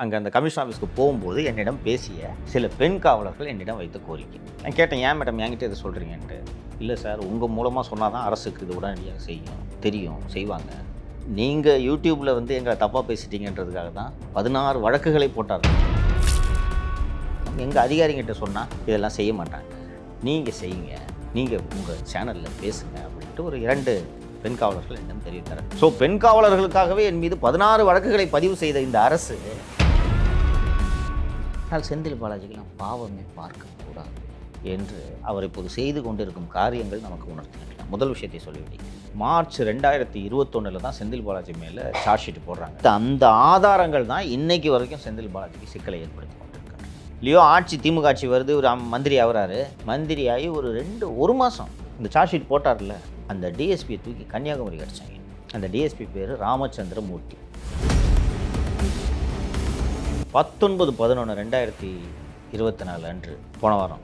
அங்கே அந்த கமிஷன் ஆஃபீஸ்க்கு போகும்போது என்னிடம் பேசிய சில பெண் காவலர்கள் என்னிடம் வைத்த கோரிக்கை. நான் கேட்டேன், ஏன் மேடம் என்கிட்ட இதை சொல்கிறீங்கன்ட்டு. இல்லை சார், உங்கள் மூலமாக சொன்னால் தான் அரசுக்கு இது உடனடியாக தெரியும், செய்வாங்க. நீங்கள் யூடியூப்பில் வந்து எங்களை தப்பாக பேசிட்டீங்கன்றதுக்காக தான் 16 வழக்குகளை போட்டார்கள். எங்கள் அதிகாரிகிட்ட சொன்னால் இதெல்லாம் செய்ய மாட்டாங்க, நீங்கள் செய்யுங்க, நீங்கள் உங்கள் சேனலில் பேசுங்க அப்படின்ட்டு ஒரு 2 பெண் காவலர்கள் என்னிடம் தெரிவித்தார். ஸோ பெண் காவலர்களுக்காகவே என் மீது 16 வழக்குகளை பதிவு செய்த இந்த அரசு, ஆனால் செந்தில் பாலாஜிக்கெல்லாம் பாவமே பார்க்கக்கூடாது என்று அவர் இப்போது செய்து கொண்டிருக்கும் காரியங்கள் நமக்கு உணர்த்துகின்றன. முதல் விஷயத்தை சொல்லிவிட்டேன். மார்ச் 2021 தான் செந்தில் பாலாஜி மேலே சார்ஜ் ஷீட் போடுறாங்க. அந்த ஆதாரங்கள் தான் இன்னைக்கு வரைக்கும் செந்தில் பாலாஜிக்கு சிக்கலை ஏற்படுத்தி கொண்டிருக்காங்க. இல்லையோ ஆட்சி திமுக ஆட்சி வருது, ஒரு மந்திரி ஆகிறாரு, மந்திரி ஆகி ஒரு மாதம் இந்த சார்ஜ் ஷீட் போட்டார்ல, அந்த டிஎஸ்பியை தூக்கி கன்னியாகுமரி அடித்தாங்க. அந்த டிஎஸ்பி பேர் ராமச்சந்திர மூர்த்தி. 19/11/2024 அன்று போன வாரம்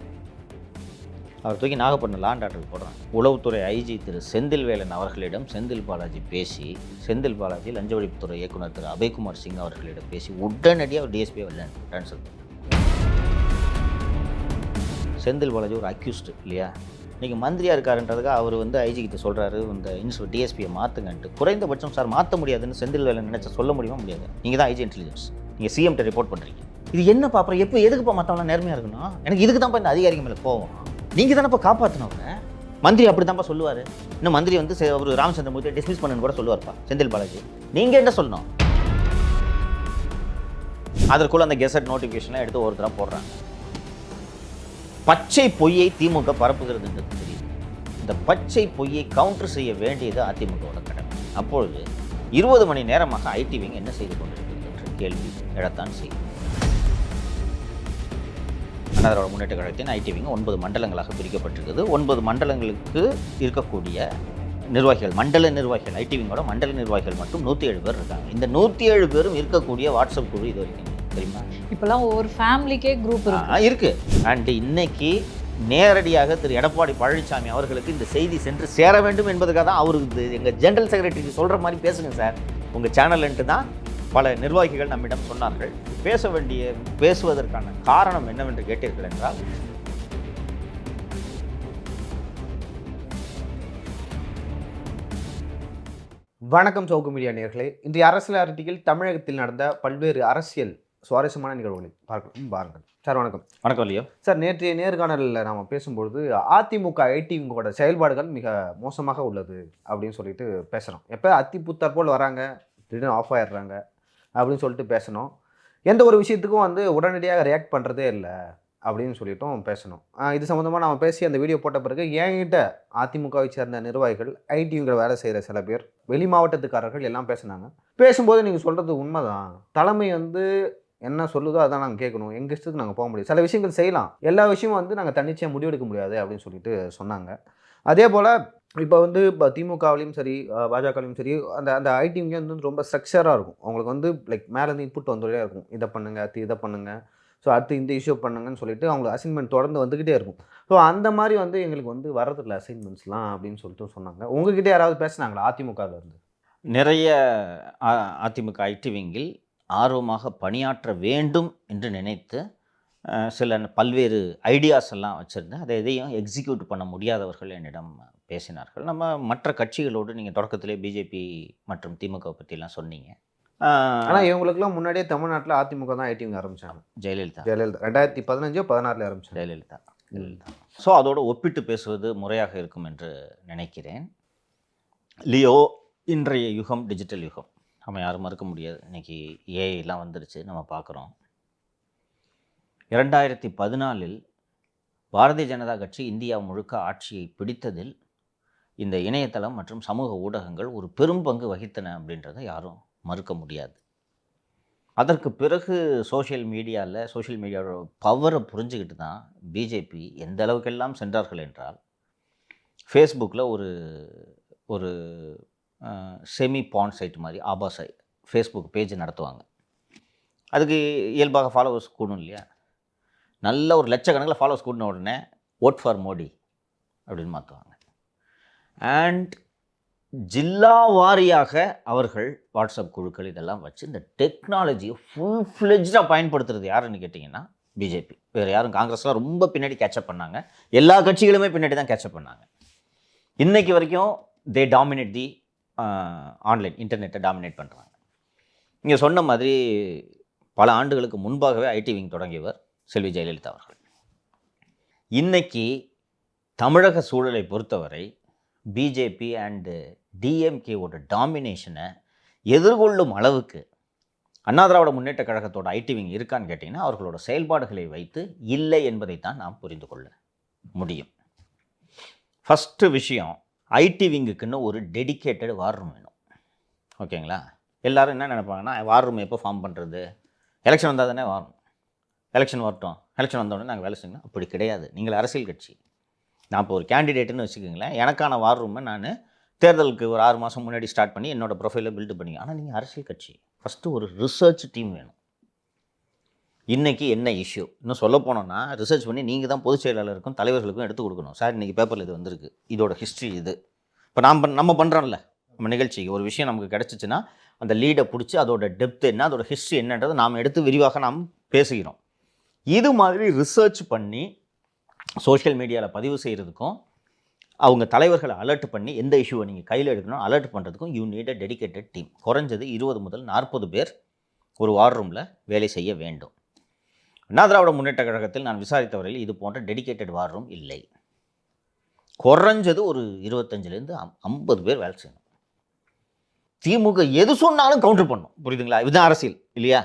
அவர் தூக்கி நாகப்பட்டினம் லாண்ட் ஆர்டருக்கு போடுறாங்க. உளவுத்துறை ஐஜி திரு செந்தில்வேலன் அவர்களிடம் செந்தில் பாலாஜி பேசி, செந்தில் பாலாஜி லஞ்ச ஒழிப்புத்துறை இயக்குனர் திரு அபய்குமார் சிங் அவர்களிடம் பேசி உடனடியாக அவர் டிஎஸ்பியை வெளில ட்ரான்ஸ்ஃபர். செந்தில் பாலாஜி ஒரு அக்யூஸ்டு இல்லையா? இன்றைக்கி மந்திரியாக இருக்காருன்றதுக்காக அவர் வந்து ஐஜி கிட்ட சொல்கிறாரு, இந்த டிஎஸ்பியை மாற்றுங்கன்ட்டு. குறைந்தபட்சம் சார் மாற்ற முடியாதுன்னு செந்தில் வேலன் நினச்சா சொல்ல முடியுமா? முடியாது. நீங்கள் தான் ஐஜி இன்டெலிஜென்ஸ், நீங்கள் சிஎம்கிட்ட ரிப்போர்ட் பண்ணுறீங்க. இது என்ன பாப்பா, எதுக்குப்பா மற்றவங்களாம் நேர்மையாக இருக்கணும்? எனக்கு இதுக்கு தான்ப்பா இந்த அதிகாரிகள் மேலே போவோம். நீங்கள் தானேப்பா காப்பாற்றினவங்க. மந்திரி அப்படி தான்ப்பா சொல்லுவார். இன்னும் மந்திரி வந்து அவர் ராமச்சந்திர மூர்த்தியை டிஸ்மிஸ் பண்ணுன்னு கூட சொல்லுவார்ப்பா செந்தில் பாலாஜி. நீங்கள் என்ன சொல்லணும்? அதற்குள்ள அந்த கெசட் நோட்டிஃபிகேஷனை எடுத்து ஒருத்தராக போடுறாங்க. பச்சை பொய்யை திமுக பரப்புகிறது என்று தெரியுது. இந்த பச்சை பொய்யை கவுண்டர் செய்ய வேண்டியது அதிமுகவோட கடமை. அப்பொழுது 20 மணி நேரமாக ஐடி விங் என்ன செய்து கொண்டிருக்கிறது என்ற கேள்வி எழத்தான் செய்யும். அண்ணா திராவிட முன்னேற்ற கழகத்தின் ஐடி விங் 9 மண்டலங்களாக பிரிக்கப்பட்டிருக்கிறது. 9 மண்டலங்களுக்கு இருக்கக்கூடிய நிர்வாகிகள், மண்டல நிர்வாகிகள், ஐடி விங்கோட மண்டல நிர்வாகிகள் மட்டும் 107 பேர் இருக்காங்க. இந்த 107 பேரும் இருக்கக்கூடிய வாட்ஸ்அப் குழு இது வரைக்கும் தெரியுமா? இப்போலாம் ஒவ்வொரு ஃபேமிலிக்கே குரூப் இருக்கு. அண்ட் இன்னைக்கு நேரடியாக திரு எடப்பாடி பழனிசாமி அவர்களுக்கு இந்த செய்தி சென்று சேர வேண்டும் என்பதுக்காக தான் அவருக்கு எங்கள் ஜெனரல் செக்ரட்டரிக்கு சொல்கிற மாதிரி பேசுங்க சார் உங்கள் சேனல்ன்ட்டு தான் பல நிர்வாகிகள் நம்மிடம் சொன்னார்கள். பேசுவதற்கான காரணம் என்னவென்று கேட்டீர்கள் என்றால், வணக்கம் சவுக்கு மீடியா நேயர்களே. இன்றைய அரசியல் அரட்டியில் தமிழகத்தில் நடந்த பல்வேறு அரசியல் சுவாரஸ்யமான நிகழ்வுகளை பாருங்கள். சார் வணக்கம். வணக்கம் இல்லையோ சார். நேற்றைய நேர்காணலில் நாம் பேசும்பொழுது அதிமுக ஐடிவிங்கோட செயல்பாடுகள் மிக மோசமாக உள்ளது அப்படின்னு சொல்லிட்டு பேசுகிறோம். எப்போ அத்திப்புத்தார் போல் வராங்க, திடீர்னு ஆஃப் ஆயிடுறாங்க அப்படின்னு சொல்லிட்டு பேசணும். எந்த ஒரு விஷயத்துக்கும் வந்து உடனடியாக ரியாக்ட் பண்ணுறதே இல்லை அப்படின்னு சொல்லிட்டும் பேசணும். இது சம்மந்தமாக நம்ம பேசி அந்த வீடியோ போட்ட பிறகு என்கிட்ட அதிமுகவை சேர்ந்த நிர்வாகிகள், ஐடிவிங்கில் வேலை செய்கிற சில பேர், வெளி மாவட்டத்துக்காரர்கள் எல்லாம் பேசினாங்க. பேசும்போது நீங்கள் சொல்கிறது உண்மைதான். தலைமை வந்து என்ன சொல்லுதோ அதான் நாங்கள் கேட்கணும், எங்கள் இஷ்டத்துக்கு நாங்கள் போக முடியும், சில விஷயங்கள் செய்யலாம், எல்லா விஷயமும் வந்து நாங்கள் தன்னிச்சையாக முடிவெடுக்க முடியாது அப்படின்னு சொல்லிட்டு சொன்னாங்க. அதே போல் இப்போ வந்து இப்போ திமுகவிலையும் சரி பாஜகவிலையும் சரி அந்த ஐடிவிங்க வந்து ரொம்ப ஸ்ட்ரக்சராக இருக்கும். அவங்களுக்கு வந்து லைக் மேலேருந்து இன்புட் வந்துட்டே இருக்கும், இதை பண்ணுங்கள், இதை பண்ணுங்கள், ஸோ அடுத்து இந்த இஷ்யூ பண்ணுங்கன்னு சொல்லிட்டு அவங்களுக்கு அசைன்மெண்ட் தொடர்ந்து வந்துக்கிட்டே இருக்கும். ஸோ அந்த மாதிரி வந்து எங்களுக்கு வந்து வரதில்லை அசைன்மெண்ட்ஸ்லாம் அப்படின்னு சொல்லிட்டு சொன்னாங்க. உங்ககிட்ட யாராவது பேசுனாங்களா அதிமுகவில் இருந்து? நிறைய அதிமுக ஐடிவிங்கில் ஆர்வமாக பணியாற்ற வேண்டும் என்று நினைத்து சில பல்வேறு ஐடியாஸ் எல்லாம் வச்சுருந்தேன். அதை எதையும் எக்ஸிக்யூட் பண்ண முடியாதவர்கள் என்னிடம் பேசினார்கள். நம்ம மற்ற கட்சிகளோடு நீங்கள் தொடக்கத்திலே பிஜேபி மற்றும் திமுக பற்றிலாம் சொன்னீங்க. ஆனால் இவங்களுக்குலாம் முன்னாடியே தமிழ்நாட்டில் அதிமுக தான் ஐடிவிங் ஆரம்பித்தாங்க. ஜெயலலிதா 2015-16 ஆரம்பித்தாங்க. ஜெயலலிதா. ஸோ அதோடு ஒப்பிட்டு பேசுவது முறையாக இருக்கும் என்று நினைக்கிறேன். லியோ, இன்றைய யுகம் டிஜிட்டல் யுகம், நம்ம யாரும் மறுக்க முடியாது. இன்றைக்கி ஏஐலாம் வந்துருச்சு, நம்ம பார்க்குறோம். 2014 பாரதிய ஜனதா கட்சி இந்தியா முழுக்க ஆட்சியை பிடித்ததில் இந்த இணையதளம் மற்றும் சமூக ஊடகங்கள் ஒரு பெரும் பங்கு வகித்தன அப்படின்றத யாரும் மறுக்க முடியாது. அதற்கு பிறகு சோஷியல் மீடியாவோட பவரை புரிஞ்சுக்கிட்டு தான் பிஜேபி எந்த அளவுக்கெல்லாம் சென்றார்கள் என்றால், ஃபேஸ்புக்கில் ஒரு செமி பான் சைட் மாதிரி ஆபாச ஃபேஸ்புக் பேஜ் நடத்துவாங்க. அதுக்கு இயல்பாக ஃபாலோவர்ஸ் கூடும் இல்லையா? நல்ல ஒரு லட்சக்கணக்கில் ஃபாலோவர்ஸ் கூடின உடனே ஓட் ஃபார் மோடி அப்படின்னு மாற்றுவாங்க. அண்ட் ஜில்லா வாரியாக அவர்கள் வாட்ஸ்அப் குழுக்கள் இதெல்லாம் வச்சு இந்த டெக்னாலஜியை ஃபுல் ஃப்ளெஜ்டாக பயன்படுத்துறது யாருன்னு கேட்டிங்கன்னா பிஜேபி. வேறு யாரும் காங்கிரஸ்லாம் ரொம்ப பின்னாடி கேட்சப் பண்ணாங்க. எல்லா கட்சிகளுமே பின்னாடி தான் கேட்சப் பண்ணாங்க. இன்னைக்கு வரைக்கும் தே டாமினேட் தி ஆன்லைன் இன்டர்நெட்டை டாமினேட் பண்ணுறாங்க. இங்கே சொன்ன மாதிரி பல ஆண்டுகளுக்கு முன்பாகவே ஐடி விங் தொடங்கியவர் செல்வி ஜெயலலிதா அவர்கள். இன்னைக்கு தமிழக சூழலை பொறுத்தவரை பிஜேபி அண்டு டிஎம்கேவோட டாமினேஷனை எதிர்கொள்ளும் அளவுக்கு அண்ணா திராவிட முன்னேற்ற கழகத்தோட ஐடி விங் இருக்கான்னு கேட்டிங்கன்னா அவர்களோட செயல்பாடுகளை வைத்து இல்லை என்பதைத்தான் நாம் புரிந்து கொள்ள முடியும். ஃபஸ்ட்டு விஷயம், ஐடி விங்குக்குன்னு ஒரு டெடிக்கேட்டட் வார் ரூம் வேணும். ஓகேங்களா? எல்லோரும் என்ன நினைப்பாங்கன்னா, வார் ரூம் எப்போ ஃபார்ம் பண்ணுறது, எலெக்ஷன் வந்தால் தானே வார் ரூம், எலெக்ஷன் வரட்டும், எலெக்ஷன் வந்தோடனே நாங்கள் வேலை செய்யணும். அப்படி கிடையாது. நீங்கள் அரசியல் கட்சி. நான் இப்போ ஒரு கேண்டிடேட்டுன்னு வச்சுக்கோங்களேன், எனக்கான வார் ரூமை நான் தேர்தலுக்கு ஒரு 6 மாதம் முன்னாடி ஸ்டார்ட் பண்ணி என்னோடய ப்ரொஃபைலை பில்டு பண்ணி. ஆனால் நீங்கள் அரசியல் கட்சி. ஃபஸ்ட்டு ஒரு ரிசர்ச் டீம் வேணும். இன்றைக்கி என்ன இஷ்யூ இன்னும் சொல்ல போனோன்னா ரிசர்ச் பண்ணி நீங்கள் தான் பொதுச் செயலாளருக்கும் தலைவர்களுக்கும் எடுத்து கொடுக்கணும். சார் இன்றைக்கி பேப்பரில் இது வந்திருக்கு, இதோட ஹிஸ்ட்ரி இது. இப்போ நம்ம பண்ணுறோம்ல, நம்ம நிகழ்ச்சிக்கு ஒரு விஷயம் நமக்கு கிடச்சிச்சின்னா அந்த லீடை பிடிச்சி அதோட டெப்த் என்ன, அதோட ஹிஸ்ட்ரி என்னன்றதை நாம் எடுத்து விரிவாக நாம் பேசுகிறோம். இது மாதிரி ரிசர்ச் பண்ணி சோஷியல் மீடியாவில் பதிவு செய்கிறதுக்கும் அவங்க தலைவர்களை அலர்ட் பண்ணி எந்த இஷ்யூவை நீங்கள் கையில் எடுக்கணும் அலர்ட் பண்ணுறதுக்கும் you need a dedicated team. குறைஞ்சது 20 முதல் 40 பேர் ஒரு வார் ரூமில் வேலை செய்ய வேண்டும். அண்ணா திராவிட முன்னேற்ற கழகத்தில் நான் விசாரித்தவரையில் இது போன்ற டெடிக்கேட்டட் வார் ரூம் இல்லை. குறைஞ்சது ஒரு 25லேருந்து 50 பேர் வேலை செய்யணும். திமுக எது சொன்னாலும் கவுண்டர் பண்ணும். புரியுதுங்களா? இதுதான் அரசியல் இல்லையா?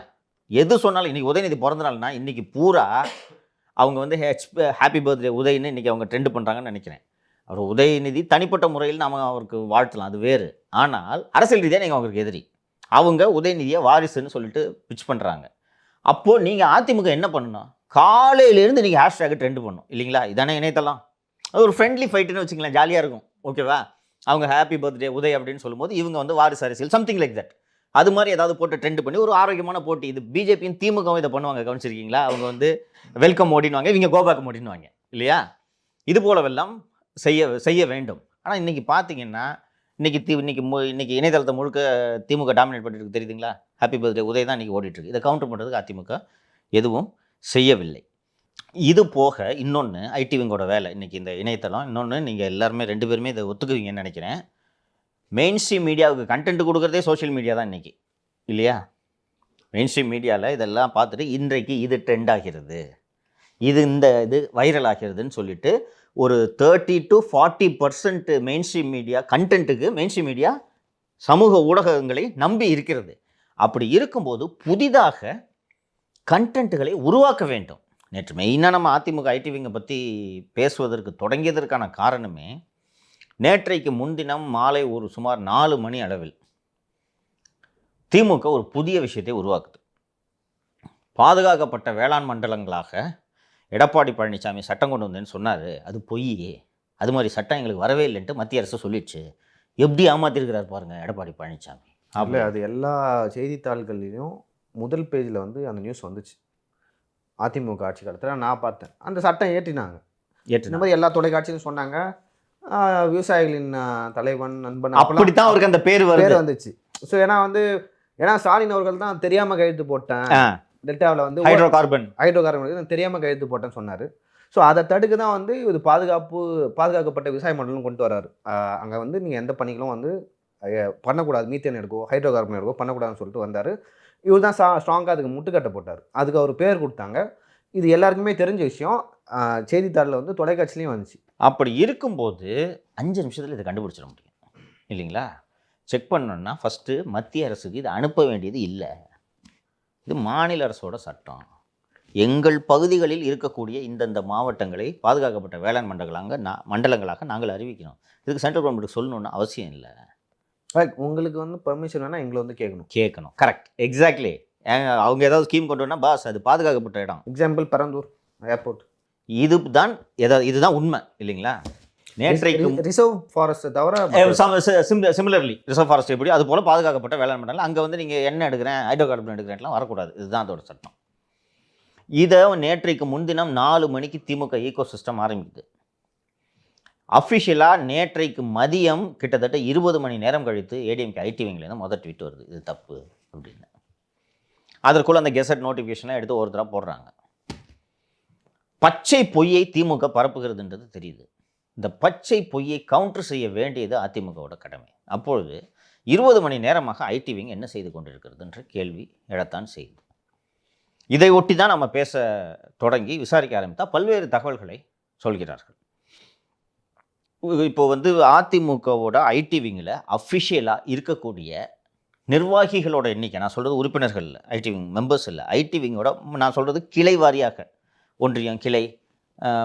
எது சொன்னாலும் இன்றைக்கி உதயநிதி பிறந்த நாள்னா இன்றைக்கி பூரா அவங்க வந்து ஹாப்பி பர்த்டே உதயன்னு இன்றைக்கி அவங்க ட்ரெண்ட் பண்ணுறாங்கன்னு நினைக்கிறேன். அவர் உதயநிதி தனிப்பட்ட முறையில் நாம் அவருக்கு வாழ்த்தலாம், அது வேறு. ஆனால் அரசியல் ரீதியாக நீங்கள் அவங்களுக்கு எதிரி. அவங்க உதயநிதியை வாரிசுன்னு சொல்லிட்டு பிச் பண்ணுறாங்க. அப்போது நீங்கள் அதிமுக என்ன பண்ணணும்? காலையிலேருந்து நீங்கள் ஹேஷ்டேக் ட்ரெண்ட் பண்ணணும் இல்லைங்களா? இதானே இணையத்தெல்லாம். அது ஒரு ஃப்ரெண்ட்லி ஃபைட்டுன்னு வச்சுக்கலாம், ஜாலியாக இருக்கும். ஓகேவா? அவங்க ஹாப்பி பர்த்டே உதய் அப்படின்னு சொல்லும்போது இவங்க வந்து வாரிசு அரசியல் சம்திங் லைக் தட். அது மாதிரி ஏதாவது போட்டு ட்ரெண்ட் பண்ணி ஒரு ஆரோக்கியமான போட்டி. இது பிஜேபியும் திமுகவும் இதை பண்ணுவாங்க, கவனிச்சிருக்கீங்களா? அவங்க வந்து வெல்கம் மோடின்வாங்க, இவங்க கோபேக் மோடின்வாங்க இல்லையா? இது போலவெல்லாம் செய்ய வேண்டும். ஆனால் இன்றைக்கி பார்த்தீங்கன்னா இன்னைக்கு இணையதளத்தை முழுக்க திமுக டாமினேட் பண்ணிட்டு தெரியுதுங்களா? ஹாப்பி பர்த்டே உதய் தான் இன்றைக்கி ஓடிட்டுருக்கு. இதை கவுண்டர் பண்ணுறதுக்கு அதிமுக எதுவும் செய்யவில்லை. இது போக இன்னொன்று ஐடி விங்கோட வேலை இன்றைக்கி இந்த இணையதளம். இன்னொன்று நீங்கள் எல்லாருமே 2 பேருமே இதை ஒத்துக்குவீங்கன்னு நினைக்கிறேன். மெயின் ஸ்ட்ரீம் மீடியாவுக்கு கண்டென்ட் கொடுக்குறதே சோஷியல் மீடியா தான் இன்றைக்கி இல்லையா? மெயின் ஸ்ட்ரீம் மீடியாவில் இதெல்லாம் பார்த்துட்டு இன்றைக்கு இது ட்ரெண்ட் ஆகிறது, இது வைரல் ஆகிறதுன்னு சொல்லிட்டு ஒரு 30 to 40% மெயின் ஸ்ட்ரீம் மீடியா கண்டென்ட்டுக்கு மெயின் ஸ்ட்ரீம் மீடியா சமூக ஊடகங்களை நம்பி இருக்கிறது. அப்படி இருக்கும்போது புதிதாக கண்டென்ட்டுகளை உருவாக்க வேண்டும். நேற்று மெயினாக நம்ம அதிமுக ஐடி விங்கை பற்றி பேசுவதற்கு தொடங்கியதற்கான காரணமே, நேற்றைக்கு முன்தினம் மாலை ஒரு சுமார் 4 மணி அளவில் திமுக ஒரு புதிய விஷயத்தை உருவாக்குது. பாதுகாக்கப்பட்ட வேளாண் மண்டலங்களாக எடப்பாடி பழனிசாமி சட்டம் கொண்டு வந்தேன்னு சொன்னார். அது பொய். அது மாதிரி சட்டம் எங்களுக்கு வரவே இல்லைன்ட்டு மத்திய அரசு சொல்லிடுச்சு. எப்படி ஏமாத்திருக்கிறார் பாருங்கள் எடப்பாடி பழனிசாமி. அப்படி அது எல்லா செய்தித்தாள்கள்லையும் முதல் பேஜில் வந்து அந்த நியூஸ் வந்துச்சு. அதிமுக ஆட்சி காலத்தில் நான் பார்த்தேன். அந்த சட்டம் ஏற்றினாங்க. இந்த மாதிரி எல்லா தொலைக்காட்சியிலும் சொன்னாங்க. விவசாயிகளின் தலைவன் நண்பன் அப்படித்தான் அவருக்கு அந்த பேர் வந்துச்சு. ஸோ ஏன்னா ஸ்டாலின் அவர்கள் தான் தெரியாமல் கையெழுத்து போட்டேன், டெல்டாவில் வந்து ஹைட்ரோகார்பன் நான் தெரியாமல் கையெழுத்து போட்டேன்னு சொன்னார். ஸோ அதை தடுக்க தான் வந்து இது பாதுகாக்கப்பட்ட விவசாய மண்டலம் கொண்டு வர்றாரு. அங்கே வந்து நீங்கள் எந்த பணிகளும் வந்து பண்ணக்கூடாது, மீத்தேன் எடுக்கோ ஹைட்ரோகார்பன் எடுக்கோ பண்ணக்கூடாதுன்னு சொல்லிட்டு வந்தார். இவர் தான் ஸ்ட்ராங்காக அதுக்கு முட்டுக்கட்டை போட்டார். அதுக்கு அவர் பேர் கொடுத்தாங்க. இது எல்லாருக்குமே தெரிஞ்ச விஷயம். செய்தித்தாளில் வந்து தொலைக்காட்சிலையும் வந்துச்சு. அப்படி இருக்கும்போது 5 நிமிஷத்தில் இதை கண்டுபிடிச்சிட முடியும் இல்லைங்களா? செக் பண்ணோன்னா ஃபஸ்ட்டு மத்திய அரசுக்கு இது அனுப்ப வேண்டியது இல்லை. இது மாநில அரசோட சட்டம். எங்கள் பகுதிகளில் இருக்கக்கூடிய இந்தந்த மாவட்டங்களை பாதுகாக்கப்பட்ட வேளாண் மண்டலங்களாக நாங்கள் அறிவிக்கணும். இதுக்கு சென்ட்ரல் கவர்மெண்ட்டுக்கு சொல்லணும்னு அவசியம் இல்லை. உங்களுக்கு வந்து பர்மிஷன் வேணால் எங்களை வந்து கேட்கணும். Correct, exactly. அவங்க ஏதாவது ஸ்கீம் கொண்டு வரணும், பாஸ் அது பாதுகாக்கப்பட்ட இடம். Example Perambur airport. இதுதான் உண்மை இல்லைங்களா? நேற்றைக்கு ரிசர்வ் ஃபாரஸ்ட்டை தவிர சிமிலர்லி ரிசர்வ் ஃபாரஸ்ட் எப்படி அது போல் பாதுகாக்கப்பட்ட வேளாண் மண்டலம் அங்கே வந்து நீங்கள் என்ன எடுக்கிறேன் ஹைட்ரோகார்பன் எடுக்கிறேன்லாம் வரக்கூடாது. இதுதான் அதோட சட்டம். இதை நேற்றைக்கு முன்தினம் 4 மணிக்கு திமுக ஈகோ சிஸ்டம் ஆரம்பிக்குது. அஃபிஷியலாக நேற்றைக்கு மதியம் கிட்டத்தட்ட 20 மணி நேரம் கழித்து ஏடிஎம்கே ஐடி விங்லேருந்து முதல் ட்வீட் வருது, இது தப்பு அப்படின்னு. அதற்குள்ள அந்த கெசட் நோட்டிஃபிகேஷனை எடுத்து ஒருத்தராக போடுறாங்க. பச்சை பொய்யை திமுக பரப்புகிறதுன்றது தெரியுது. இந்த பச்சை பொய்யை கவுண்டர் செய்ய வேண்டியது அதிமுகவோட கடமை. அப்பொழுது 20 மணி நேரமாக ஐடி விங் என்ன செய்து கொண்டிருக்கிறது என்ற கேள்வி எழத்தான் செய்யுது. இதை ஒட்டி தான் நம்ம பேச தொடங்கி விசாரிக்க ஆரம்பித்தால் பல்வேறு தகவல்களை சொல்கிறார்கள். இப்போ அதிமுகவோட ஐடி விங்கில் அஃபிஷியலாக இருக்கக்கூடிய நிர்வாகிகளோட எண்ணிக்கை, நான் சொல்கிறது உறுப்பினர்கள் இல்லை, ஐடி விங் மெம்பர்ஸ் இல்லை, ஐடி விங்கோட நான் சொல்கிறது கிளை வாரியாக, ஒன்றியம், கிளை,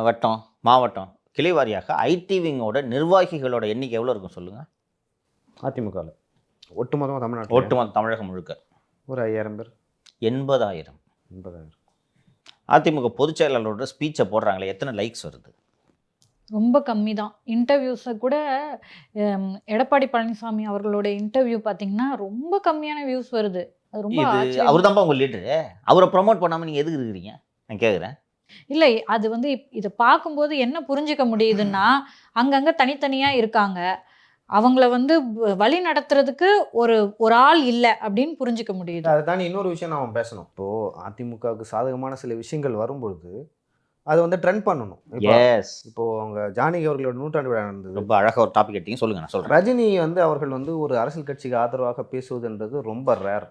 வட்டம், மாவட்டம், கிளை வாரியாக ஐடி விங்கோட நிர்வாகிகளோட எண்ணிக்கை எவ்வளோ இருக்கும் சொல்லுங்கள்? அதிமுகவில் ஒட்டுமொத்த தமிழகம் முழுக்க ஒரு 5000 பேர். 80,000. அதிமுக பொதுச் செயலாளரோட ஸ்பீச்சை போடுறாங்களே, எத்தனை லைக்ஸ் வருது? ரொம்ப கம்மி தான். இன்டர்வியூஸை கூட எடப்பாடி பழனிசாமி அவர்களோட இன்டர்வியூ பார்த்தீங்கன்னா ரொம்ப கம்மியான வியூஸ் வருது. அது ரொம்ப அவர் தான்ப்பா உங்கள் லீடரு, அவரை ப்ரொமோட் பண்ணாமல் நீங்கள் எதுக்கு இருக்கிறீங்க நான் கேட்குறேன். இல்லை, அது இதை பார்க்கும்போது என்ன புரிஞ்சுக்க முடியுதுன்னா, அங்கங்கே தனித்தனியாக இருக்காங்க, அவங்கள வழி நடத்துறதுக்கு ஒரு ஆள் இல்லை அப்படின்னு புரிஞ்சுக்க முடியுது. அதுதான் இன்னொரு விஷயம் நாம் பேசணும். இப்போது அதிமுகவுக்கு சாதகமான சில விஷயங்கள் வரும்பொழுது அது ட்ரெண்ட் பண்ணணும். இப்போ அவங்க ஜானகி அவர்களோட 100ஆண்டு விழா நடந்தது. ரொம்ப அழகாக ஒரு டாபிக் எடுத்தீங்க, சொல்லுங்க, நான் சொல்கிறேன். ரஜினி அவர்கள் ஒரு அரசியல் கட்சிக்கு ஆதரவாக பேசுவதுன்றது ரொம்ப ரேர்.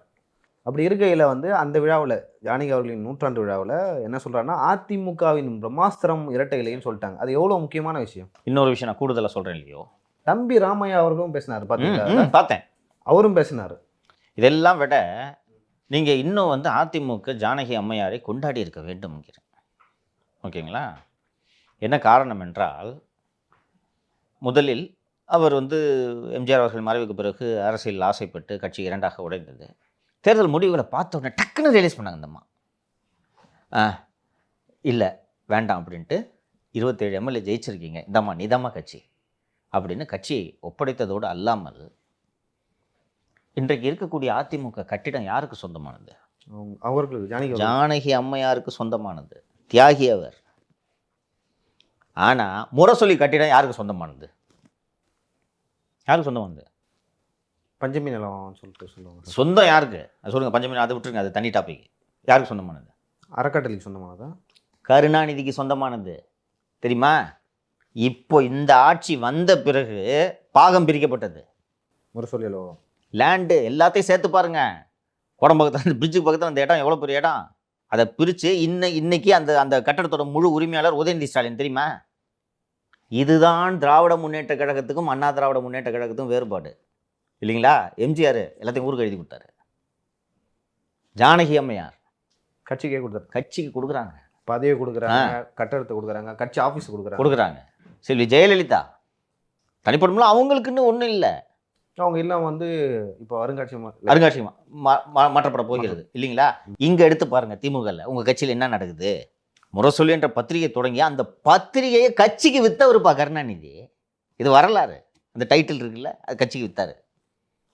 அப்படி இருக்கையில் அந்த விழாவில், ஜானகி அவர்களின் 100ஆண்டு விழாவில் என்ன சொல்கிறாங்கன்னா, அதிமுகவின் பிரம்மாஸ்திரம் இரட்டை இலைன்னு சொல்லிட்டாங்க. அது எவ்வளோ முக்கியமான விஷயம். இன்னொரு விஷயம் நான் கூடுதலாக சொல்கிறேன் இல்லையோ, தம்பி ராமையா அவர்களும் பேசினார், பார்த்தீங்களா? பார்த்தேன், அவரும் பேசினார். இதெல்லாம் விட நீங்கள் இன்னும் அதிமுக ஜானகி அம்மையாரை கொண்டாடி இருக்க வேண்டும்ங்கிறேன். ஓகேங்களா? என்ன காரணம் என்றால், முதலில் அவர் எம்ஜிஆர் அவர்கள் மறைவுக்கு பிறகு அரசியல் ஆசைப்பட்டு கட்சி இரண்டாக உடைந்தது. தேர்தல் முடிவுகளை பார்த்த உடனே டக்குன்னு ரியலைஸ் பண்ணாங்க இந்த அம்மா. இல்லை வேண்டாம் அப்படின்ட்டு 27 எம்எல்ஏ ஜெயிச்சிருக்கீங்க, இந்தாம்மா நீதாம்மா கட்சி அப்படின்னு கட்சியை ஒப்படைத்ததோடு அல்லாமல், இன்றைக்கு இருக்கக்கூடிய அதிமுக கட்டிடம் யாருக்கு சொந்தமானது? அவர்களுக்கு, ஜானகி அம்மையாருக்கு சொந்தமானது. தியாகி அவர். ஆனால் முரசொலி கட்டிடம் யாருக்கு சொந்தமானது? யாருக்கு சொந்தமானது? பஞ்சமி நிலம் சொல்லுவாங்க. சொந்தம் யாருக்கு அது சொல்லுங்கள். பஞ்சமி, அதை விட்டுருங்க, அது தனி டாபிக். யாருக்கு சொந்தமானது? அறக்கட்டளைக்கு சொந்தமானதா? கருணாநிதிக்கு சொந்தமானது. தெரியுமா? இப்போ இந்த ஆட்சி வந்த பிறகு பாகம் பிரிக்கப்பட்டது. முரசொலியலோ லேண்டு எல்லாத்தையும் சேர்த்து பாருங்க. குடம்பக்கத்தில் அந்த பிரிட்ஜுக்கு பக்கத்தில் அந்த இடம் எவ்வளோ பெரிய இடம், அதை பிரித்து இன்னைக்கு அந்த கட்டடத்தோட முழு உரிமையாளர் உதயநிதி ஸ்டாலின். தெரியுமா? இதுதான் திராவிட முன்னேற்ற கழகத்துக்கும் அண்ணா திராவிட முன்னேற்ற கழகத்துக்கும் வேறுபாடு இல்லைங்களா? எம்ஜிஆர் எல்லாத்தையும் ஊருக்கு எழுதி கொடுத்தாரு. ஜானகி அம்மையார் கட்சிக்கே கொடுத்தாரு. கட்சிக்கு கொடுக்குறாங்க, பதவியை கொடுக்குறாங்க, கட்டடத்தை கொடுக்குறாங்க, கட்சி ஆஃபீஸ் கொடுக்குறாங்க. சரி, ஜெயலலிதா தனிப்படம்லாம் அவங்களுக்குன்னு ஒன்றும் இல்லை. அவங்க எல்லாம் இப்போ அருங்காட்சியகம் மாற்றப்பட போகிறது இல்லைங்களா? இங்கே எடுத்து பாருங்கள், திமுகவில் உங்கள் கட்சியில் என்ன நடக்குது. முரசொலி என்ற பத்திரிகை தொடங்கி அந்த பத்திரிகையை கட்சிக்கு விற்றவருப்பா கருணாநிதி. இது வரலாறு. அந்த டைட்டில் இருக்குல்ல, அது கட்சிக்கு விற்றாரு.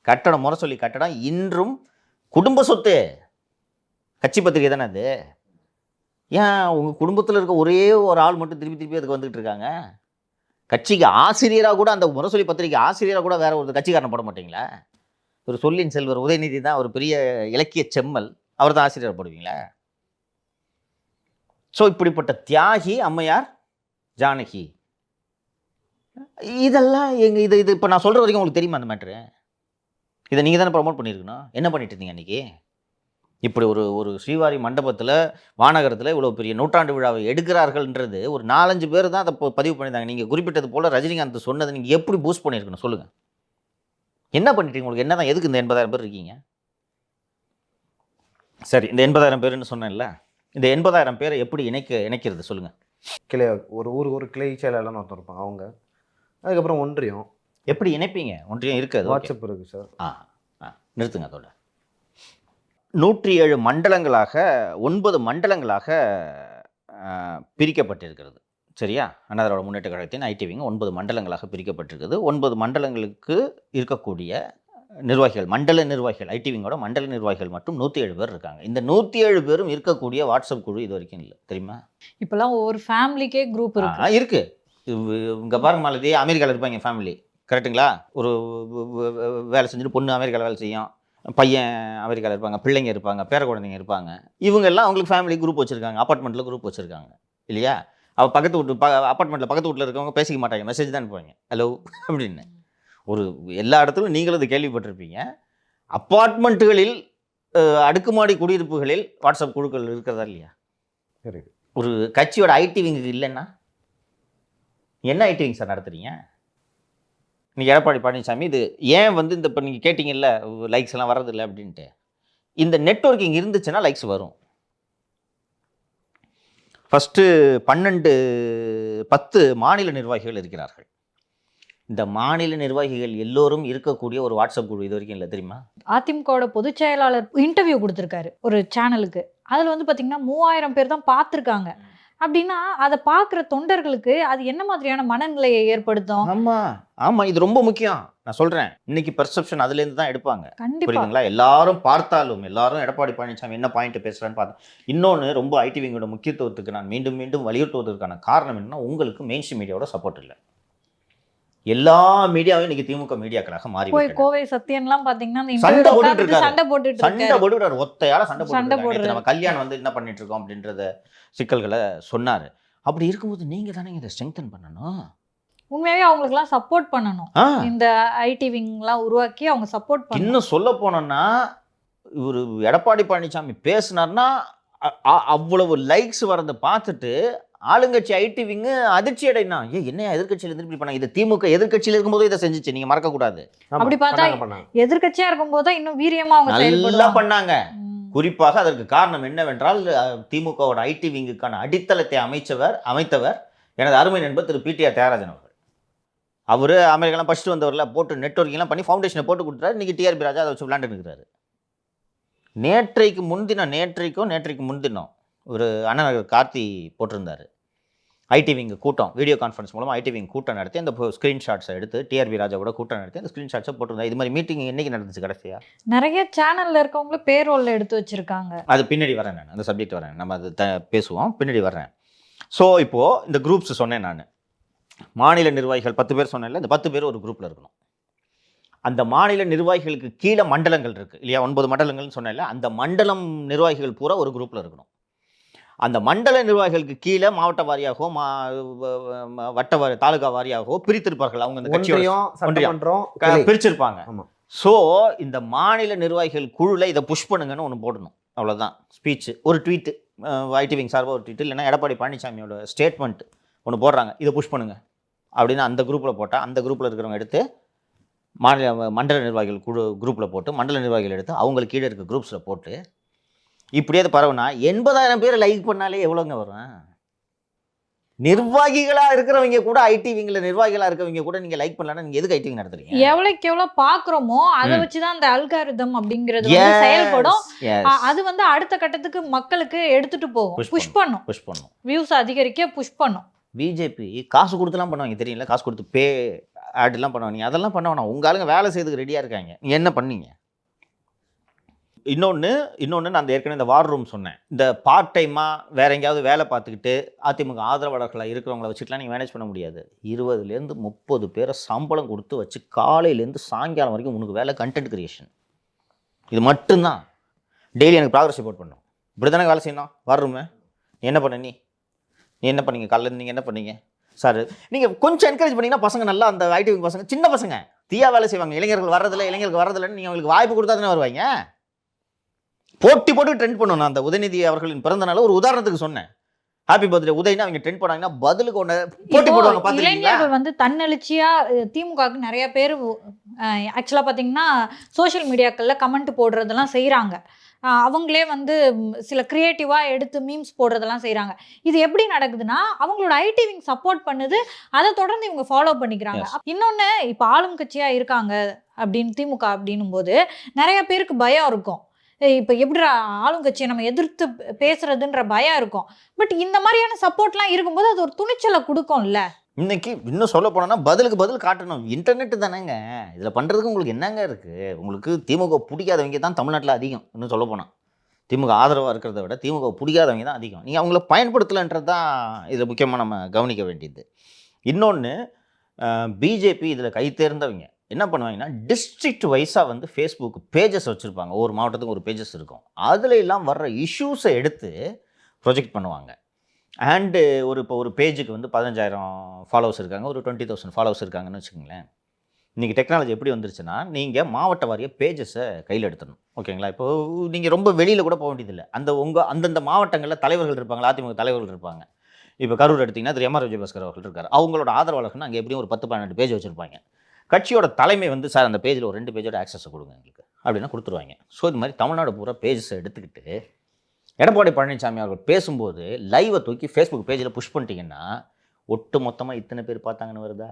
கட்டடம், முரசொலி கட்டடம் இன்றும் குடும்ப சொத்து. கட்சி பத்திரிகை தானே அது. ஏன் உங்கள் குடும்பத்தில் இருக்க ஒரே ஒரு ஆள் மட்டும் திருப்பி அதுக்கு வந்துக்கிட்டு இருக்காங்க? கட்சிக்கு ஆசிரியராக கூட, அந்த முரசொலி பத்திரிகை ஆசிரியராக கூட வேற ஒரு கட்சிக்காரனை போட மாட்டீங்களா? ஒரு சொல்லின் செல்வர் உதயநிதி தான் ஒரு பெரிய இலக்கிய செம்மல், அவர் தான் ஆசிரியர் போடுவீங்களா? ஸோ இப்படிப்பட்ட தியாகி அம்மையார் ஜானகி, இதெல்லாம் இது இப்போ நான் சொல்கிற வரைக்கும் உங்களுக்கு தெரியுமா அந்த மேட்ரு? இதை நீங்கள் தானே ப்ரமோட் பண்ணியிருக்கணும். என்ன பண்ணிட்டு இருந்தீங்க அன்றைக்கி? இப்படி ஒரு ஸ்ரீவாரி மண்டபத்தில், வானகரத்தில் இவ்வளோ பெரிய 100ஆண்டு விழாவை எடுக்கிறார்கள்ன்றது ஒரு 4-5 பேர் தான் அதை பதிவு பண்ணியிருந்தாங்க. நீங்கள் குறிப்பிட்டது போல் ரஜினிகாந்த் சொன்னதை நீங்கள் எப்படி பூஸ்ட் பண்ணியிருக்கணும் சொல்லுங்கள். என்ன பண்ணிட்டீங்க? உங்களுக்கு என்ன தான், எதுக்கு இந்த 80,000 பேர் இருக்கீங்க? சரி, இந்த 80,000 பேருன்னு சொன்னேன்ல, இந்த 80,000 பேரை எப்படி இணைக்கிறது சொல்லுங்கள். கிளை, ஒரு கிளை செயலாளர்னு ஒருத்தர் இருப்பாங்க அவங்க. அதுக்கப்புறம் ஒன்றியம் எப்படி இணைப்பீங்க? ஒன்றியம் இருக்காது, வாட்ஸ்அப் இருக்குது சார். நிறுத்துங்க. அதோட 107 மண்டலங்களாக 9 மண்டலங்களாக பிரிக்கப்பட்டிருக்கிறது. சரியா? அண்ணா திராவிட முன்னேற்ற கழகத்தின் ஐடி விங் 9 மண்டலங்களாக பிரிக்கப்பட்டிருக்கிறது. 9 மண்டலங்களுக்கு இருக்கக்கூடிய நிர்வாகிகள், மண்டல நிர்வாகிகள், ஐடி விங்கோட மண்டல நிர்வாகிகள் மட்டும் 107 பேர் இருக்காங்க. இந்த 107 பேரும் இருக்கக்கூடிய வாட்ஸ்அப் குழு இது வரைக்கும் இல்லை. தெரியுமா? இப்போலாம் ஒவ்வொரு ஃபேமிலிக்கே குரூப் இருக்கு. இங்கே பாருங்க மாலதி, அமெரிக்காவில் இருப்பாங்க ஃபேமிலி, கரெக்டுங்களா? ஒரு வேலை செஞ்சுட்டு பொண்ணு அமெரிக்காவில் வேலை செய்யும், பையன் அமெரிக்காவில் இருப்பாங்க, பிள்ளைங்க இருப்பாங்க, பேர குழந்தைங்க இருப்பாங்க. இவங்க எல்லாம் அவங்களுக்கு ஃபேமிலி குரூப் வச்சுருக்காங்க, அப்பார்ட்மெண்ட்டில் குரூப் வச்சுருக்காங்க இல்லையா? அவள் பக்கத்து வீட்டு அப்பார்ட்மெண்ட்டில் பக்கத்து வீட்டில் இருக்கவங்க பேசிக்க மாட்டாங்க, மெசேஜ் தான் அனுப்புவாங்க ஹலோ அப்படின்னு. ஒரு எல்லா இடத்துலையும் நீங்களும் இது கேள்விப்பட்டிருப்பீங்க. அப்பார்ட்மெண்ட்டுகளில் அடுக்குமாடி குடியிருப்புகளில் வாட்ஸ்அப் குழுக்கள் இருக்கிறதா இல்லையா? சரி. ஒரு கட்சியோட ஐடி விங்கு இல்லைன்னா என்ன ஐடி விங் சார் நடத்துறீங்க? இன்னைக்கு எடப்பாடி பழனிசாமி இது ஏன் வந்து இந்த இப்போ நீங்கள் கேட்டிங்கல்ல லைக்ஸ் எல்லாம் வர்றதில்லை அப்படின்ட்டு, இந்த நெட்வொர்க்கிங் இருந்துச்சுன்னா லைக்ஸ் வரும். ஃபஸ்ட்டு 10 மாநில நிர்வாகிகள் இருக்கிறார்கள். இந்த மாநில நிர்வாகிகள் எல்லோரும் இருக்கக்கூடிய ஒரு வாட்ஸ்அப் குழு இது வரைக்கும் இல்லை, தெரியுமா? அதிமுகவோட பொதுச் செயலாளர் இன்டர்வியூ கொடுத்துருக்காரு ஒரு சேனலுக்கு. அதில் வந்து பார்த்தீங்கன்னா 3000 பேர் தான் பார்த்துருக்காங்க. அப்படின்னா அதை பார்க்குற தொண்டர்களுக்கு அது என்ன மாதிரியான மனநிலையை ஏற்படுத்தும்? ஆமாம், இது ரொம்ப முக்கியம். நான் சொல்கிறேன், இன்னைக்கு பெர்செப்ஷன் அதுலேருந்து தான் எடுப்பாங்க. கண்டிப்பாக புரியுதுங்களா? எல்லாரும் பார்த்தாலும் எல்லாரும் எடப்பாடி பழனிசாமி என்ன பாயிண்ட் பேசுகிறான்னு பார்த்தேன். இன்னொன்று ரொம்ப ஐடி விங்கோட முக்கியத்துவத்துக்கு நான் மீண்டும் மீண்டும் வலியுறுத்துவதற்கான காரணம் என்னன்னா, உங்களுக்கு மெயின் ஸ்ட்ரீம் மீடியாவோட சப்போர்ட் இல்லை. எல்லா மீடியாவும் இன்னைக்கு திமுக மீடியாக்களாக மாறி போய் கோவை சத்யன்லாம் பாத்தீங்கன்னா சண்டை போட்டுட்டு இருக்காரு. சண்டை போட்டுட்டாரு, ஒத்தையால சண்டை சண்டை போட்டு நம்ம கல்யாணம் வந்து என்ன பண்ணிட்டு இருக்கோம் அப்படின்றத சிக்கல்களை சொன்னாரு. அப்படி இருக்கும்போது நீங்க தானே இதை ஸ்ட்ரெங்தன் பண்ணணும். உண்மையாவே அவங்களுக்குலாம் சப்போர்ட் பண்ணணும். இந்த ஐடி விங்லாம் உருவாக்கி அவங்க சப்போர்ட் பண்ணணும். இன்னும் சொல்ல போனோம்னா, ஒரு எடப்பாடி பழனிசாமி பேசினார்னா அவ்வளவு லைக்ஸ் வரதை பார்த்துட்டு ஆளுங்கட்சி ஐடி விங்கு அதிர்ச்சி அடைனா, என்னையா எதிர்கட்சியில இருந்து இப்படி பண்ணாங்க? இது திமுக எதிர்கட்சியில இருக்கும்போது இதை செஞ்சுச்சு, நீங்க மறக்க கூடாது. அப்படி பார்த்தா எதிர்கட்சியா இருக்கும்போது இன்னும் வீரியமா அவங்க நல்லா பண்ணாங்க. குறிப்பாக அதற்கு காரணம் என்னவென்றால், திமுகவோட ஐடி விங்குக்கான அடித்தளத்தை அமைத்தவர் எனது அருமை நண்பர் திரு பிடிஆர் தியாகராஜன் அவர்கள். அவரு அமெரிக்காலாம் படிச்சுட்டு வந்தவர்ல, போட்டு நெட்வொர்க்கிங்லாம் பண்ணி ஃபவுண்டேஷனை போட்டு கொடுத்துறாரு. இன்னைக்கு டிஆர்பி ராஜா அதை வச்சு விளையாண்டு இருக்கிறாரு. நேற்றைக்கு முன்தினம் ஒரு அண்ணன் கார்த்தி போட்டிருந்தார், ஐடி விங் கூட்டம் வீடியோ கான்ஃபரன்ஸ் மூலமாக ஐடி விங் கூட்டம் நடத்தி அந்த ஸ்க்ரீன்ஷாட்ஸை எடுத்து டிஆர்பி ராஜா கூட கூட்டம் நடத்தி அந்த ஸ்க்ரீன்ஷாட்ஸை போட்டிருந்தா. இது மாதிரி மீட்டிங் என்னைக்கு நடந்துச்சு கடைசியா? நிறைய சேனல்ல இருக்கவங்களும் பேரோல்ல எடுத்து வச்சிருக்காங்க. அது பின்னாடி வரேன், நான் அந்த சப்ஜெக்ட் வரேன், நம்ம அது பேசுவோம், பின்னாடி வர்றேன். ஸோ இப்போது இந்த குரூப்ஸ் சொன்னேன் நான், மாநில நிர்வாகிகள் 10 பேர் சொன்னேன்ல, இந்த 10 பேர் ஒரு குரூப்பில் இருக்கணும். அந்த மாநில நிர்வாகிகளுக்கு கீழே மண்டலங்கள் இருக்குது இல்லையா, 9 மண்டலங்கள்னு சொன்னேன்ல, அந்த மண்டலம் நிர்வாகிகள் பூரா ஒரு குரூப்பில் இருக்கணும். அந்த மண்டல நிர்வாகிகளுக்கு கீழே மாவட்ட வாரியாகவோ வட்ட வாரி தாலுகா வாரியாகவோ பிரித்திருப்பார்கள். அவங்க அந்த கட்சியோட பிரிச்சிருப்பாங்க. ஸோ இந்த மாநில நிர்வாகிகள் குழுல இதை புஷ் பண்ணுங்கன்னு ஒன்று போடணும், அவ்வளோதான். ஸ்பீச், ஒரு ட்வீட்டு, ஐடி விங் சார்பாக ஒரு ட்வீட், இல்லைன்னா எடப்பாடி பழனிசாமியோட ஸ்டேட்மெண்ட் ஒன்று போடுறாங்க, இதை புஷ் பண்ணுங்க அப்படின்னு அந்த குரூப்பில் போட்டால், அந்த குரூப்பில் இருக்கிறவங்க எடுத்து மண்டல நிர்வாகிகள் குரூப்பில் போட்டு, மண்டல நிர்வாகிகள் எடுத்து அவங்களுக்கு கீழே இருக்க குரூப்ஸில் போட்டு, இப்படியே பரவுனா 80,000 பேர் லைக் பண்ணாலே எவ்வளோங்க வரும்? நிர்வாகிகளாக இருக்கிறவங்க கூட, ஐடி விங்கில் நிர்வாகிகளாக இருக்கிறவங்க கூட நீங்கள் லைக் பண்ணலன்னா நீங்கள் எதுக்கு ஐடி விங் நடத்துறீங்க? எவ்வளோக்கு எவ்வளோ பார்க்குறோமோ அதை வச்சு தான் அந்த அல்காரிதம் அப்படிங்கிறது செயல்படும். அது வந்து அடுத்த கட்டத்துக்கு மக்களுக்கு எடுத்துட்டு போகும், புஷ் பண்ணும், வியூஸ் அதிகரிக்க புஷ் பண்ணும். பிஜேபி காசு கொடுத்துலாம் பண்ணுவாங்க, தெரியல, காசு கொடுத்து பே ஆட்லாம் பண்ணுவாங்க. அதெல்லாம் பண்ண வேணாம், உங்க ஆளுங்க வேலை செய்யறதுக்கு ரெடியாக இருக்காங்க, நீங்கள் என்ன பண்ணீங்க? இன்னொன்று நான் அந்த ஏற்கனவே இந்த வார் ரூம் சொன்னேன், இந்த பார்ட் டைமாக வேற எங்கேயாவது வேலை பார்த்துக்கிட்டு அதிமுக ஆதரவாளர்களாக இருக்கிறவங்கள வச்சுக்கலாம் நீங்கள் மேனேஜ் பண்ண முடியாது. 20லேருந்து 30 பேரை சம்பளம் கொடுத்து வச்சு காலையிலேருந்து சாயங்காலம் வரைக்கும் உனக்கு வேலை கண்டென்ட் கிரியேஷன், இது மட்டும்தான். டெய்லி எனக்கு ப்ராக்ரஸ் ரிப்போர்ட் பண்ணணும், இப்படி தானே வேலை செய்யணும். வார் ரூமு நீ என்ன பண்ண, நீ என்ன பண்ணீங்க காலையில், நீங்கள் என்ன பண்ணீங்க சார்? நீங்கள் கொஞ்சம் என்கரேஜ் பண்ணிங்கன்னா பசங்க நல்லா, அந்த ஐடி விங் பசங்க சின்ன பசங்க தீயா வேலை செய்வாங்க. இளைஞர்கள் வர்றதில்லைன்னு நீங்கள் அவங்களுக்கு வாய்ப்பு கொடுத்தா தானே வருவாங்க. போட்டி போட்டு ட்ரெண்ட் பண்ணணும். அந்த உதயநிதி அவர்களின் பிறந்த நாள் ஒரு உதாரணத்துக்கு சொன்னேன், ஹாப்பி பர்த்டே உதயனா அவங்க ட்ரெண்ட் பண்ணாங்கன்னா பதிலுக்கு ஒன்று போட்டி போடுவாங்க. இளைஞர்கள் வந்து தன்னெழுச்சியா திமுகவுக்கு நிறைய பேர் ஆக்சுவலாக பார்த்தீங்கன்னா சோஷியல் மீடியாக்களில் கமெண்ட் போடுறதெல்லாம் செய்கிறாங்க. அவங்களே வந்து சில கிரியேட்டிவாக எடுத்து மீம்ஸ் போடுறதெல்லாம் செய்கிறாங்க. இது எப்படி நடக்குதுன்னா, அவங்களோட ஐடி விங் சப்போர்ட் பண்ணுது, அதை தொடர்ந்து இவங்க ஃபாலோ பண்ணிக்கிறாங்க. இன்னொன்று, இப்போ ஆளும் கட்சியாக இருக்காங்க அப்படின்னு திமுக அப்படின்னும் போது நிறைய பேருக்கு பயம் இருக்கும். இப்போ எப்படி ஆளுங்கட்சியை நம்ம எதிர்த்து பேசுறதுன்ற பயம் இருக்கும். பட் இந்த மாதிரியான சப்போர்ட்லாம் இருக்கும்போது அது ஒரு துணிச்சலை கொடுக்கும்ல. இன்னைக்கு இன்னும் சொல்ல போனோம்னா பதிலுக்கு பதில் காட்டணும். இன்டர்நெட் தானேங்க இதில் பண்ணுறதுக்கு. உங்களுக்கு என்னங்க இருக்குது? உங்களுக்கு திமுக பிடிக்காதவங்க தான் தமிழ்நாட்டில் அதிகம். இன்னும் சொல்ல போனால் திமுக ஆதரவாக இருக்கிறத விட திமுக பிடிக்காதவங்க தான் அதிகம். நீங்கள் அவங்கள பயன்படுத்தலைன்றது தான் இதில் முக்கியமாக நம்ம கவனிக்க வேண்டியது. இன்னொன்று, பிஜேபி இதில் கை தேர்ந்தவங்க என்ன பண்ணுவாங்கன்னா, டிஸ்ட்ரிக்ட் வைஸாக வந்து ஃபேஸ்புக் பேஜஸ் வச்சுருப்பாங்க. ஒவ்வொரு மாவட்டத்துக்கும் ஒரு பேஜஸ் இருக்கும். அதில் எல்லாம் வர்ற இஷ்யூஸை எடுத்து ப்ரொஜெக்ட் பண்ணுவாங்க. அண்டு இப்போ ஒரு பேஜுக்கு வந்து 15,000 ஃபாலோவர்ஸ் இருக்காங்க, ஒரு 20,000 ஃபாலோவர்ஸ் இருக்காங்கன்னு வச்சுக்கோங்களேன். இன்றைக்கி டெக்னாலஜி எப்படி வந்துருச்சுன்னா, நீங்கள் மாவட்ட வாரியாக பேஜஸை கையில் எடுத்துடணும். ஓகேங்களா? இப்போது நீங்கள் ரொம்ப வெளியில் கூட போக வேண்டியதில்லை. அந்தந்த மாவட்டங்களில் தலைவர்கள் இருப்பாங்க, அதிமுக தலைவர்கள் இருப்பாங்க. இப்போ கரூர் எடுத்திங்கன்னா திரு எம்.ஆர். விஜயபாஸ்கர் அவர்கள் இருக்கார். அவங்களோட ஆதரவாளர்கள் அங்கே எப்படியும் ஒரு 10-12 பேஜ் வச்சுருப்பாங்க. கட்சியோட தலைமை வந்து, சார் அந்த பேஜில் ஒரு 2 பேஜோட ஆக்சஸை கொடுங்க எங்களுக்கு அப்படின்னா கொடுத்துருவாங்க. ஸோ இது மாதிரி தமிழ்நாடு பூரா பேஜஸை எடுத்துக்கிட்டு எடப்பாடி பழனிசாமி அவர்கள் பேசும்போது லைவை தூக்கி ஃபேஸ்புக் பேஜில் புஷ் பண்ணிட்டீங்கன்னா ஒட்டு மொத்தமாக இத்தனை பேர் பார்த்தாங்கன்னு வருதா?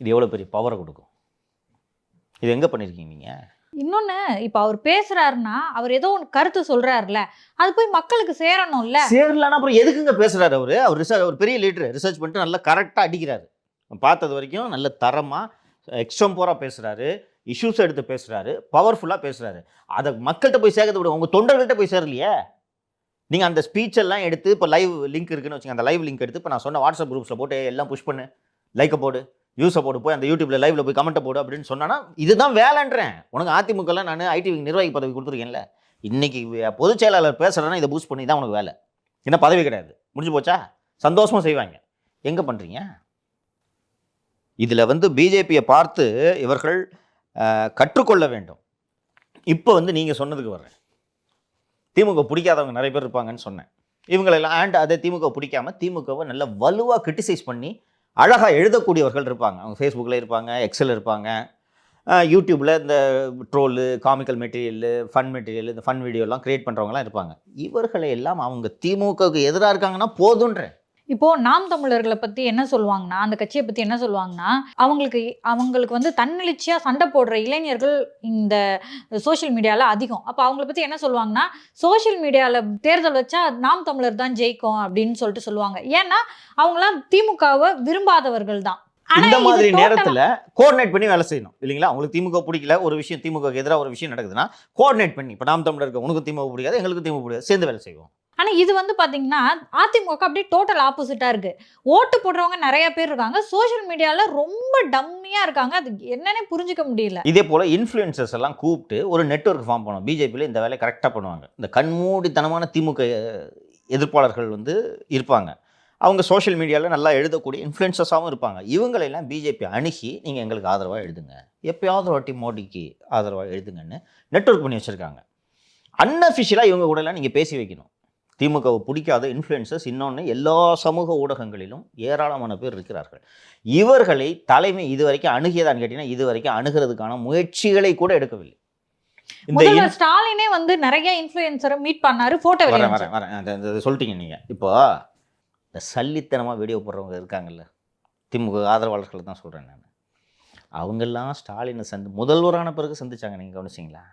இது எவ்வளோ பெரிய பவரை கொடுக்கும்? இது எங்கே பண்ணியிருக்கீங்க நீங்கள்? இன்னொன்று, இப்போ அவர் பேசுறாருன்னா அவர் ஏதோ ஒன்று கருத்து சொல்றாருல, அது போய் மக்களுக்கு சேரணும்ல. சேரலன்னா அப்புறம் எதுக்குங்க பேசுறாரு? அவர் பெரிய லீடர், ரிசர்ச் பண்ணிட்டு நல்லா கரெக்டாக அடிக்கிறாரு. பார்த்தது வரைக்கும் நல்ல தரமாக எக்ஸ்ட்ரம்போராக பேசுகிறாரு, இஷ்யூஸ் எடுத்து பேசுகிறாரு, பவர்ஃபுல்லாக பேசுகிறாரு. அதை மக்கள்கிட்ட போய் சேர்க்கறது விட உங்கள் தொண்டர்கள்ட்ட போய் சேரலையே. நீங்கள் அந்த ஸ்பீச்செல்லாம் எடுத்து இப்போ லைவ் லிங்க் இருக்குன்னு வச்சுங்க, அந்த லைவ் லிங்க் எடுத்து இப்போ நான் சொன்ன வாட்ஸ்அப் குரூப்ஸில் போட்டு எல்லாம் புஷ் பண்ணு, லைக்கை போடு, வியூஸை போடு, போய் அந்த யூடியூப்பில் லைவில் போய் கமெண்ட்டை போடு அப்படின்னு சொன்னான்னா இதுதான் வேலைன்றேன். உனக்கு அதிமுகலாம் நான் ஐடி நிர்வாகி பதவி கொடுத்துருக்கேன்ல, இன்றைக்கி பொதுச் செயலாளர் பேசுகிறேன்னா இதை பூஸ்ட் பண்ணி தான் உனக்கு வேலை. என்ன பதவி கிடையாது, முடிஞ்சு போச்சா? சந்தோஷமாக செய்வாங்க. எங்கே பண்ணுறீங்க? இதில் வந்து பிஜேபியை பார்த்து இவர்கள் கற்றுக்கொள்ள வேண்டும். இப்போ வந்து நீங்கள் சொன்னதுக்கு வர்றேன். திமுக பிடிக்காதவங்க நிறைய பேர் இருப்பாங்கன்னு சொன்னேன். இவங்களெல்லாம் அதே திமுக பிடிக்காம திமுகவை நல்ல வலுவாக கிரிட்டிசைஸ் பண்ணி அழகாக எழுதக்கூடியவர்கள் இருப்பாங்க. அவங்க ஃபேஸ்புக்கில் இருப்பாங்க, எக்ஸில் இருப்பாங்க, யூடியூப்பில் இந்த troll, comical material, fun material, இந்த ஃபன் வீடியோலாம் க்ரியேட் பண்ணுறவங்களாம் இருப்பாங்க. இவர்களை எல்லாம் அவங்க திமுகவுக்கு எதிராக இருக்காங்கன்னா போதுன்றேன். இப்போ நாம் தமிழர்களை பத்தி என்ன சொல்லுவாங்கன்னா, அந்த கட்சியை பத்தி என்ன சொல்லுவாங்கன்னா, அவங்களுக்கு வந்து தன்னெழுச்சியா சண்டை போடுற இளைஞர்கள் இந்த சோஷியல் மீடியால அதிகம். அப்போ அவங்கள பத்தி என்ன சொல்லுவாங்கன்னா, சோஷியல் மீடியால தேர்தல் வச்சா நாம் தமிழர் தான் ஜெயிக்கும் அப்படின்னு சொல்லிட்டு சொல்லுவாங்க. ஏன்னா அவங்களாம் திமுகவை விரும்பாதவர்கள் தான். இந்த மாதிரி நேரத்தில் கோஆர்டினேட் பண்ணி வேலை செய்யணும் இல்லைங்களா? உங்களுக்கு திமுக பிடிக்கல, ஒரு விஷயம் திமுகவுக்கு எதிராக ஒரு விஷயம் நடக்குதுன்னா கோஆர்டினேட் பண்ணி, இப்போ நாம் தமிழருக்கு உனக்கு திமுக பிடிக்காது, எங்களுக்கு திமுக பிடிக்காது, சேர்ந்து வேலை செய்வோம். ஆனால் இது வந்து பார்த்தீங்கன்னா அதிமுக அப்படியே டோட்டல் ஆப்போசிட்டாக இருக்குது. ஓட்டு போடுறவங்க நிறைய பேர் இருக்காங்க, சோஷியல் மீடியாவில் ரொம்ப டம்மியாக இருக்காங்க. அது என்னன்னே புரிஞ்சிக்க முடியல. இதே போல் இன்ஃப்ளூயன்சர்ஸ் எல்லாம் கூப்பிட்டு ஒரு நெட்வொர்க் ஃபார்ம் பண்ணுவோம். பிஜேபியில் இந்த வேலையை கரெக்டாக பண்ணுவாங்க. இந்த கண்மூடித்தனமான திமுக எதிர்ப்பாளர்கள் வந்து இருப்பாங்க. அவங்க சோஷியல் மீடியாவில் நல்லா எழுதக்கூடிய இன்ஃப்ளூயன்சர்ஸாகவும் இருப்பாங்க. இவங்களெல்லாம் பிஜேபி அணுகி நீங்கள் எங்களுக்கு ஆதரவாக எழுதுங்க, எப்போயாவது வாட்டி மோடிக்கு ஆதரவாக எழுதுங்கன்னு நெட்வொர்க் பண்ணி வச்சுருக்காங்க. அன்அஃபிஷியலாக இவங்க கூடலாம் நீங்கள் பேசி வைக்கணும். திமுகவை பிடிக்காத இன்ஃப்ளூயன்சர்ஸ் இன்னொன்று எல்லா சமூக ஊடகங்களிலும் ஏராளமான பேர் இருக்கிறார்கள். இவர்களை தலைமை இதுவரைக்கும் அணுகியதான்னு கேட்டீங்கன்னா இதுவரைக்கும் அணுகிறதுக்கான முயற்சிகளை கூட எடுக்கவில்லை. முதல்வர் ஸ்டாலினே வந்து நிறைய இன்ஃப்ளூயன்சரை மீட் பண்ணாரு, போட்டோ வரேன் சொல்லிட்டீங்க நீங்கள். இப்போ இந்த சல்லித்தனமாக வீடியோ போடுறவங்க இருக்காங்கல்ல, திமுக ஆதரவாளர்களை தான் சொல்கிறேன் நான். அவங்கெல்லாம் ஸ்டாலினை முதல்வரான பிறகு சந்திச்சாங்க. நீங்கள் கவனிச்சிங்களா?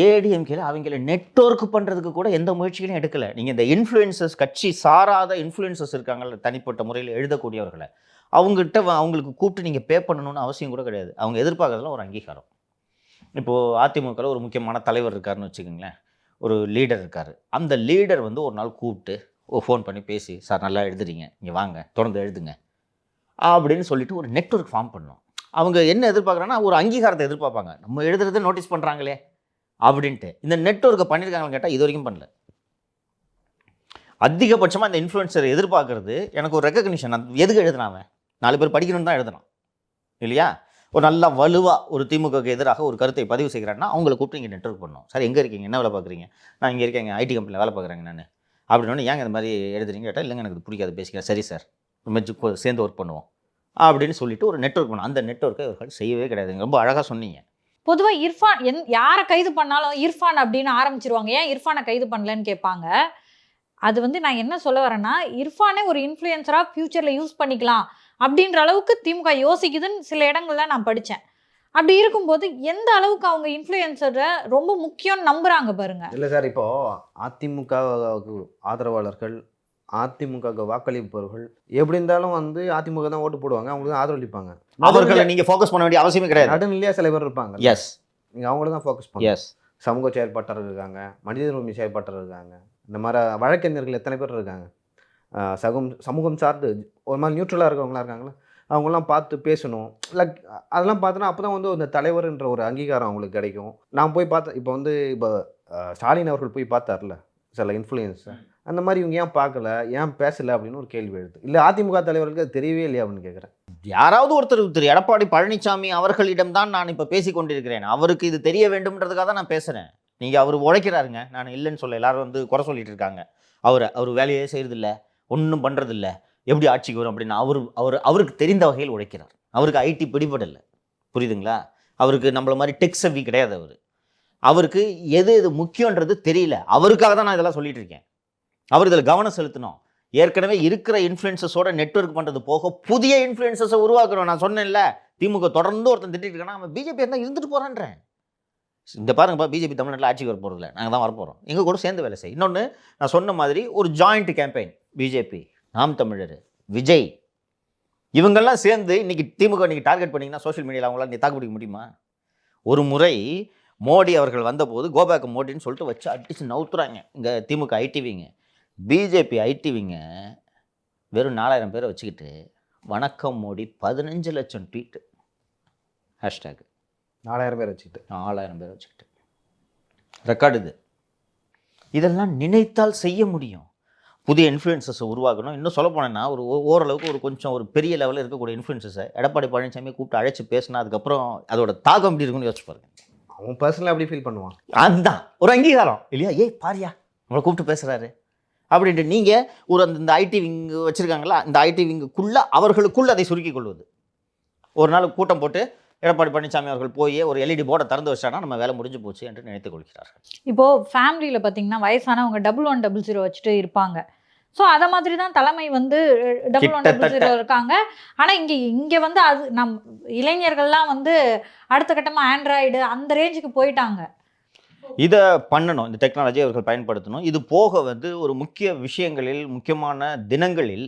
ஏடிஎம்கேல அவங்கள நெட்வொர்க் பண்ணுறதுக்கு கூட எந்த முயற்சிகளையும் எடுக்கலை. நீங்கள் இந்த இன்ஃப்ளூயன்சர்ஸ், கட்சி சாராத இன்ஃப்ளூயன்சர்ஸ் இருக்காங்கல்ல, தனிப்பட்ட முறையில் எழுதக்கூடியவர்களை, அவங்களுக்கு கூப்பிட்டு நீங்கள் பே பண்ணணும்னு அவசியம் கூட கிடையாது. அவங்க எதிர்பார்க்கறதுல ஒரு அங்கீகாரம். இப்போது அதிமுகவில் ஒரு முக்கியமான தலைவர் இருக்காருன்னு வச்சுக்கோங்களேன், ஒரு லீடர் இருக்கார். அந்த லீடர் வந்து ஒரு நாள் கூப்பிட்டு ஃபோன் பண்ணி பேசி, சார் நல்லா எழுதுறீங்க, இங்கே வாங்க தொடர்ந்து எழுதுங்க அப்படின்னு சொல்லிட்டு ஒரு நெட்வொர்க் ஃபார்ம் பண்ணணும். அவங்க என்ன எதிர்பார்க்குறாங்கன்னா ஒரு அங்கீகாரத்தை எதிர்பார்ப்பாங்க. நம்ம எழுதுறதை நோட்டீஸ் பண்ணுறாங்களே அப்படின்ட்டு. இந்த நெட்வொர்க்கை பண்ணியிருக்காங்கன்னு கேட்டால் இது வரைக்கும் பண்ணல. அதிகபட்சமாக இந்த இன்ஃப்ளூயன்சர் எதிர்பார்க்கறது எனக்கு ஒரு ரெக்கக்னிஷன். எதுக்கு எழுதுனான்? 4 பேர் படிக்கணும்னு தான் எழுதுனான் இல்லையா? ஒரு நல்லா வலுவாக ஒரு திமுகவுக்கு எதிராக ஒரு கருத்தை பதிவு செய்கிறான்னா அவங்களை கூப்பிட்டு இங்கே நெட்வொர்க் பண்ணணும். சார் எங்கே இருக்கீங்க, என்ன வேலை பார்க்குறீங்க? நான் இங்கே இருக்கேங்க, ஐடி கம்பெனியில் வேலை பார்க்குறேங்க நான் அப்படின்னு. ஏங்க இந்த மாதிரி எழுதுறீங்க கேட்டால், இல்லைங்க எனக்கு பிடிக்காது பேசிக்கிறேன். சரி சார், சேர்ந்து ஒர்க் பண்ணுவோம் அப்படின்னு சொல்லிட்டு ஒரு நெட்வொர்க் பண்ணுவோம். அந்த நெட்வொர்க்கை இவர்கள் செய்யவே கிடையாது. ரொம்ப அழகாக சொன்னீங்க. பொதுவாக இர்ஃபான் யாரை கைது பண்ணாலும் இர்ஃபான் அப்படின்னு ஆரம்பிச்சிருவாங்க. ஏன் இர்ஃபானை கைது பண்ணலன்னு கேட்பாங்க. அது வந்து நான் என்ன சொல்ல வரேன்னா, இர்ஃபானே ஒரு இன்ஃப்ளூயன்சராக ஃப்யூச்சரில் யூஸ் பண்ணிக்கலாம் அப்படின்ற அளவுக்கு திமுக யோசிக்குதுன்னு சில இடங்கள்ல நான் படித்தேன். அப்படி இருக்கும்போது எந்த அளவுக்கு அவங்க இன்ஃப்ளூயன்சரை ரொம்ப முக்கியம்னு நம்புறாங்க பாருங்க. இல்லை சார், இப்போது அதிமுக ஆதரவாளர்கள், அதிமுக வாக்களிப்பவர்கள் எப்படி இருந்தாலும் வந்து அதிமுக தான் ஓட்டு போடுவாங்க, அவங்களுக்கு தான் ஆதரவளிப்பாங்க. அவர்களை நீங்கள் ஃபோக்கஸ் பண்ண வேண்டிய அவசியமே கிடையாது. நடுநிலையாக சில பேர் இருப்பாங்க. எஸ், நீங்கள் அவங்கள தான் ஃபோக்கஸ் பண்ணுங்க. எஸ், சமூக செயற்பாட்டர் இருக்காங்க, மனித உரிமை செயற்பாட்டர் இருக்காங்க, இந்த மாதிரி வழக்கறிஞர்கள் எத்தனை பேர் இருக்காங்க. சமூகம் சார்ந்து ஒரு மாதிரி நியூட்ரலாக இருக்கவங்களாம் இருக்காங்களா, அவங்களாம் பார்த்து பேசணும். லைக் அதெல்லாம் பார்த்தோன்னா அப்போ தான் வந்து அந்த தலைவர்ன்ற ஒரு அங்கீகாரம் அவங்களுக்கு கிடைக்கும். நான் போய் பார்த்தேன், இப்போ ஸ்டாலின் அவர்கள் போய் பார்த்தார்ல சில இன்ஃப்ளூயன்ஸை, அந்த மாதிரி இவங்க ஏன் பார்க்கல, ஏன் பேசலை அப்படின்னு ஒரு கேள்வி எழுது. இல்லை அதிமுக தலைவர்களுக்கு அது தெரியவே இல்லையா அப்படின்னு கேட்குறேன். யாராவது ஒருத்தர் திரு எடப்பாடி பழனிசாமி அவர்களிடம்தான் நான் இப்போ பேசி கொண்டிருக்கிறேன். அவருக்கு இது தெரிய வேண்டும்ன்றதுக்காக தான் நான் பேசுகிறேன். நீங்கள் அவர் உழைக்கிறாருங்க, நான் இல்லைன்னு சொல்ல. எல்லாரும் வந்து குறை சொல்லிட்டு இருக்காங்க. அவர் வேலையே செய்கிறதில்ல, ஒன்றும் பண்ணுறதில்ல, எப்படி ஆட்சிக்கு வரும் அப்படின்னு. அவருக்கு தெரிந்த வகையில் உழைக்கிறார். அவருக்கு ஐடி பிடிபடலை, புரியுதுங்களா? அவருக்கு நம்மள மாதிரி டெக் சவி கிடையாது. அவருக்கு எது முக்கியன்றது தெரியல. அவருக்காக தான் நான் இதெல்லாம் சொல்லிட்டு இருக்கேன். அவர் இதில் கவனம் செலுத்தணும். ஏற்கனவே இருக்கிற இன்ஃப்ளூயன்சஸோட நெட்வொர்க் பண்ணுறது போக புதிய இன்ஃப்ளூயன்சஸை உருவாக்குறோம். நான் சொன்னேன்ல, திமுக தொடர்ந்து ஒருத்தன் திட்டிட்டு இருக்கானா, அவன் பிஜேபி இருந்தால் இருந்துட்டு போகிறான்றேன். இந்த பாருங்கப்பா, பிஜேபி தமிழ்நாட்டில் ஆட்சிக்கு வர போகிறதில்ல, நாங்கள் தான் வரப்போகிறோம். எங்கள் கூட சேர்ந்து வேலை செய். இன்னொன்று, நான் சொன்ன மாதிரி ஒரு ஜாயிண்ட் கேம்பெயின், பிஜேபி, நாம் தமிழர், விஜய், இவங்கெல்லாம் சேர்ந்து இன்னைக்கு திமுக நீங்கள் டார்கெட் பண்ணிங்கன்னா சோஷியல் மீடியாவில் அவங்களால நீ தாக்கு பிடிக்க முடியுமா? ஒரு முறை மோடி அவர்கள் வந்தபோது கோபேக் மோடின்னு சொல்லிட்டு வச்சு அடிச்சு நவுத்துறாங்க இங்கே திமுக ஐடிவிங்க. பிஜேபி ஐடிவிங்க வெறும் 4000 பேரை வச்சுக்கிட்டு வணக்கம் மோடி 15 லட்சம் ட்வீட்டு, ஹேஷ்டேக் 4000 பேர் வச்சுக்கிட்டு 4000 பேரை வச்சுக்கிட்டு ரெக்கார்டு இது. இதெல்லாம் நினைத்தால் செய்ய முடியும். புதிய இன்ஃப்ளூயன்சஸை உருவாக்கணும். இன்னும் சொல்ல போனேன்னா ஓரளவுக்கு கொஞ்சம் பெரிய லெவலில் இருக்கக்கூடிய இன்ஃப்ளூயன்சஸை எடப்பாடி பழனிசாமி கூப்பிட்டு அழைச்சி பேசினா அதுக்கப்புறம் அதோட தாக்கம் எப்படி இருக்குன்னு யோசிச்சு பாருங்க. அவன் பர்சனலாக அப்படி ஃபீல் பண்ணுவான். அதுதான் ஒரு அங்கீகாரம் இல்லையா? ஏய் பாரியா உங்களை கூப்பிட்டு பேசுகிறாரு அப்படின்ட்டு. நீங்கள் அந்த ஐடி விங் வச்சுருக்காங்களா, இந்த ஐடி விங்குக்குள்ளே அவர்களுக்குள்ளே அதை சுருக்கி கொள்வது. ஒரு நாள் கூட்டம் போட்டு எடப்பாடி பழனிசாமி அவர்கள் போய் ஒரு எல்இடி போர்டை திறந்து வச்சானா நம்ம வேலை முடிஞ்சு போச்சு என்று நினைத்துக் கொள்கிறார்கள். இப்போது ஃபேமிலியில் பார்த்தீங்கன்னா வயசானவங்க 1100 வச்சுட்டு இருப்பாங்க. ஸோ அதை மாதிரி தான் தலைமை வந்து 1100 இருக்காங்க. ஆனால் இங்கே வந்து அது இளைஞர்கள்லாம் வந்து அடுத்த கட்டமாக ஆண்ட்ராய்டு அந்த ரேஞ்சுக்கு போயிட்டாங்க. இதை பண்ணணும், இந்த டெக்னாலஜியை அவர்கள் பயன்படுத்தணும். இது போக ஒரு முக்கிய விஷயங்களில், முக்கியமான தினங்களில்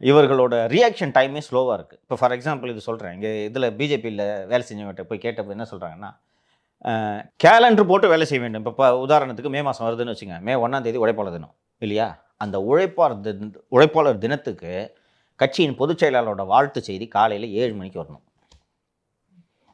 இவர்களோட ரியாக்ஷன் டைமே ஸ்லோவாக இருக்குது. இப்போ ஃபார் எக்ஸாம்பிள் இது சொல்கிறேன், இங்கே இதில் பிஜேபியில் வேலை செஞ்சவங்கிட்ட போய் கேட்டப்போ என்ன சொல்கிறாங்கன்னா, கேலண்டர் போட்டு வேலை செய்ய வேண்டும். இப்போ உதாரணத்துக்கு மே மாதம் வருதுன்னு வச்சுங்க, மே 1ஆம் தேதி உழைப்பாளர் தினம் இல்லையா? அந்த உழைப்பாளர் தினத்துக்கு கட்சியின் பொதுச் செயலாளரோட வாழ்த்து செய்தி காலையில் 7 மணிக்கு வரணும்.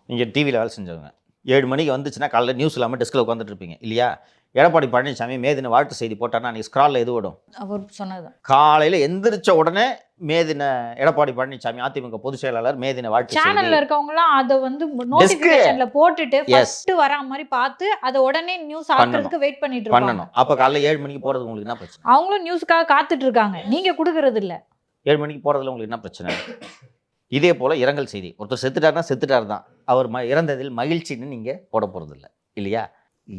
நீங்கள் டிவியில் வேலை செஞ்சவங்க 7 மணிக்கு வந்துச்சுன்னா காலையில் நியூஸ் இல்லாமல் டெஸ்கில் உட்காந்துட்டு இருப்பீங்க இல்லையா? எடப்பாடி பழனிசாமி மேதின வாழ்த்து செய்தி போட்டார்னா நீங்கள் ஸ்க்ராலில் எது விடும்? அவர் சொன்னது காலையில் எந்திரிச்ச உடனே மேதின எடப்பாடி பழனிசாமி அதிமுக பொதுச் செயலாளர் மேதின வாழ்த்து சேனல்ல இருக்கவங்கலாம் அதை வந்து நோட்டிஃபிகேஷன்ல போட்டுட்டு ஃபர்ஸ்ட் வரா மாதிரி பார்த்து அதை உடனே நியூஸ் ஆக்குறதுக்கு வெயிட் பண்ணிட்டு இருக்காங்க. அப்போ காலையில் 7 மணிக்கு போகிறது உங்களுக்கு என்ன பிரச்சனை? அவங்களும் நியூஸ்க்காக காத்துட்டு இருக்காங்க, நீங்க கொடுக்கறது இல்லை. 7 மணிக்கு போகிறதுல உங்களுக்கு என்ன பிரச்சனை? இதே போல் இரங்கல் செய்தி, ஒருத்தர் செத்துட்டாருன்னா செத்துட்டார் தான், அவர் இறந்ததில் மகிழ்ச்சின்னு நீங்கள் போட போகிறதில்ல இல்லையா?